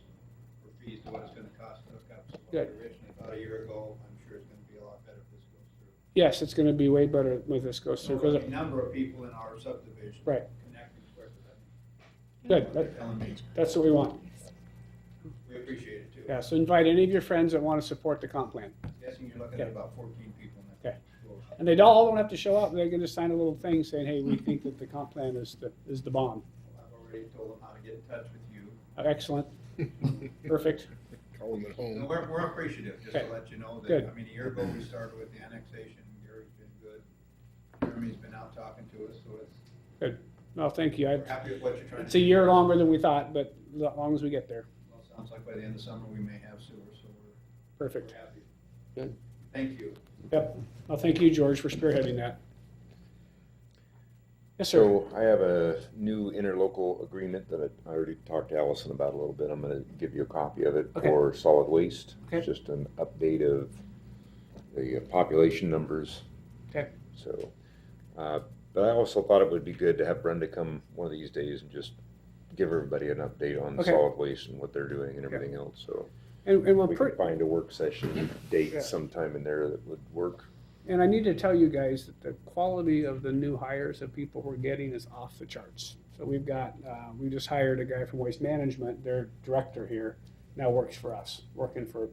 for fees to what it's gonna cost to hook up. So Good. originally, about a year ago, I'm sure it's gonna be a lot better if this goes through. Yes, it's gonna be way better when this goes through. There'll be a number of people in our subdivision. Right. Connecting quicker than. Good, They're telling me. that's what we want. We appreciate it too. Yeah, so invite any of your friends that want to support the comp plan. Guessing you're looking at about 14 people now. Okay. And they all don't have to show up. They can just sign a little thing saying, hey, we think that the comp plan is the bomb. I've already told them how to get in touch with you. Excellent. Perfect. Call them at home. No, we're appreciative, just Okay. to let you know that, Good. I mean, a year ago, we started with the annexation, Gary's been good. company's been out talking to us, so it's, Good. No, thank you. we're happy with what you're trying to do. It's a year longer than we thought, but as long as we get there. Well, sounds like by the end of summer, we may have sewer, so Perfect. we're happy. Good. Thank you. Yep. Well, thank you, George, for spearheading that. Yes, sir. So I have a new interlocal agreement that I already talked to Allison about a little bit. I'm gonna give you a copy of it Okay. for solid waste. Okay. It's just an update of the population numbers. Okay. So, but I also thought it would be good to have Brenda come one of these days and just give everybody an update on Okay. solid waste and what they're doing and everything else, so. And we're We can pretty, find a work session date Yeah. sometime in there that would work. and I need to tell you guys that the quality of the new hires of people we're getting is off the charts. So we've got, we just hired a guy from Waste Management, their director here, now works for us, working for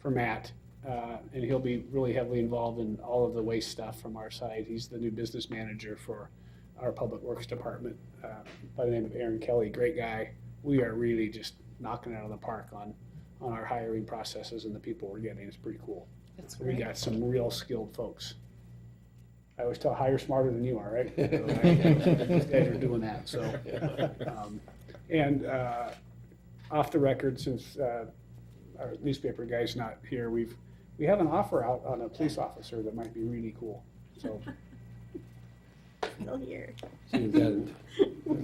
Matt. And he'll be really heavily involved in all of the waste stuff from our side. He's the new business manager for our Public Works Department, by the name of Aaron Kelly, great guy. We are really just knocking it out of the park on our hiring processes and the people we're getting. It's pretty cool. That's We great. got some real skilled folks. I always tell hire smarter than you are, right? So these guys are doing that, so. And off the record, since our newspaper guy's not here, we have an offer out on a police officer that might be really cool, so. Still here.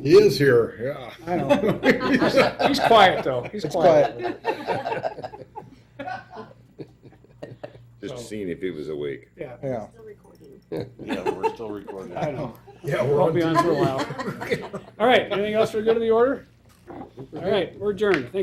He is here, yeah. I know. He's quiet, though. He's It's quiet. Just seeing if he was awake. Yeah. Yeah. Still recording. Yeah, we're still recording. I know. Yeah, Won't be on for a while. All right, anything else for good of the order? All right, we're adjourned. Thank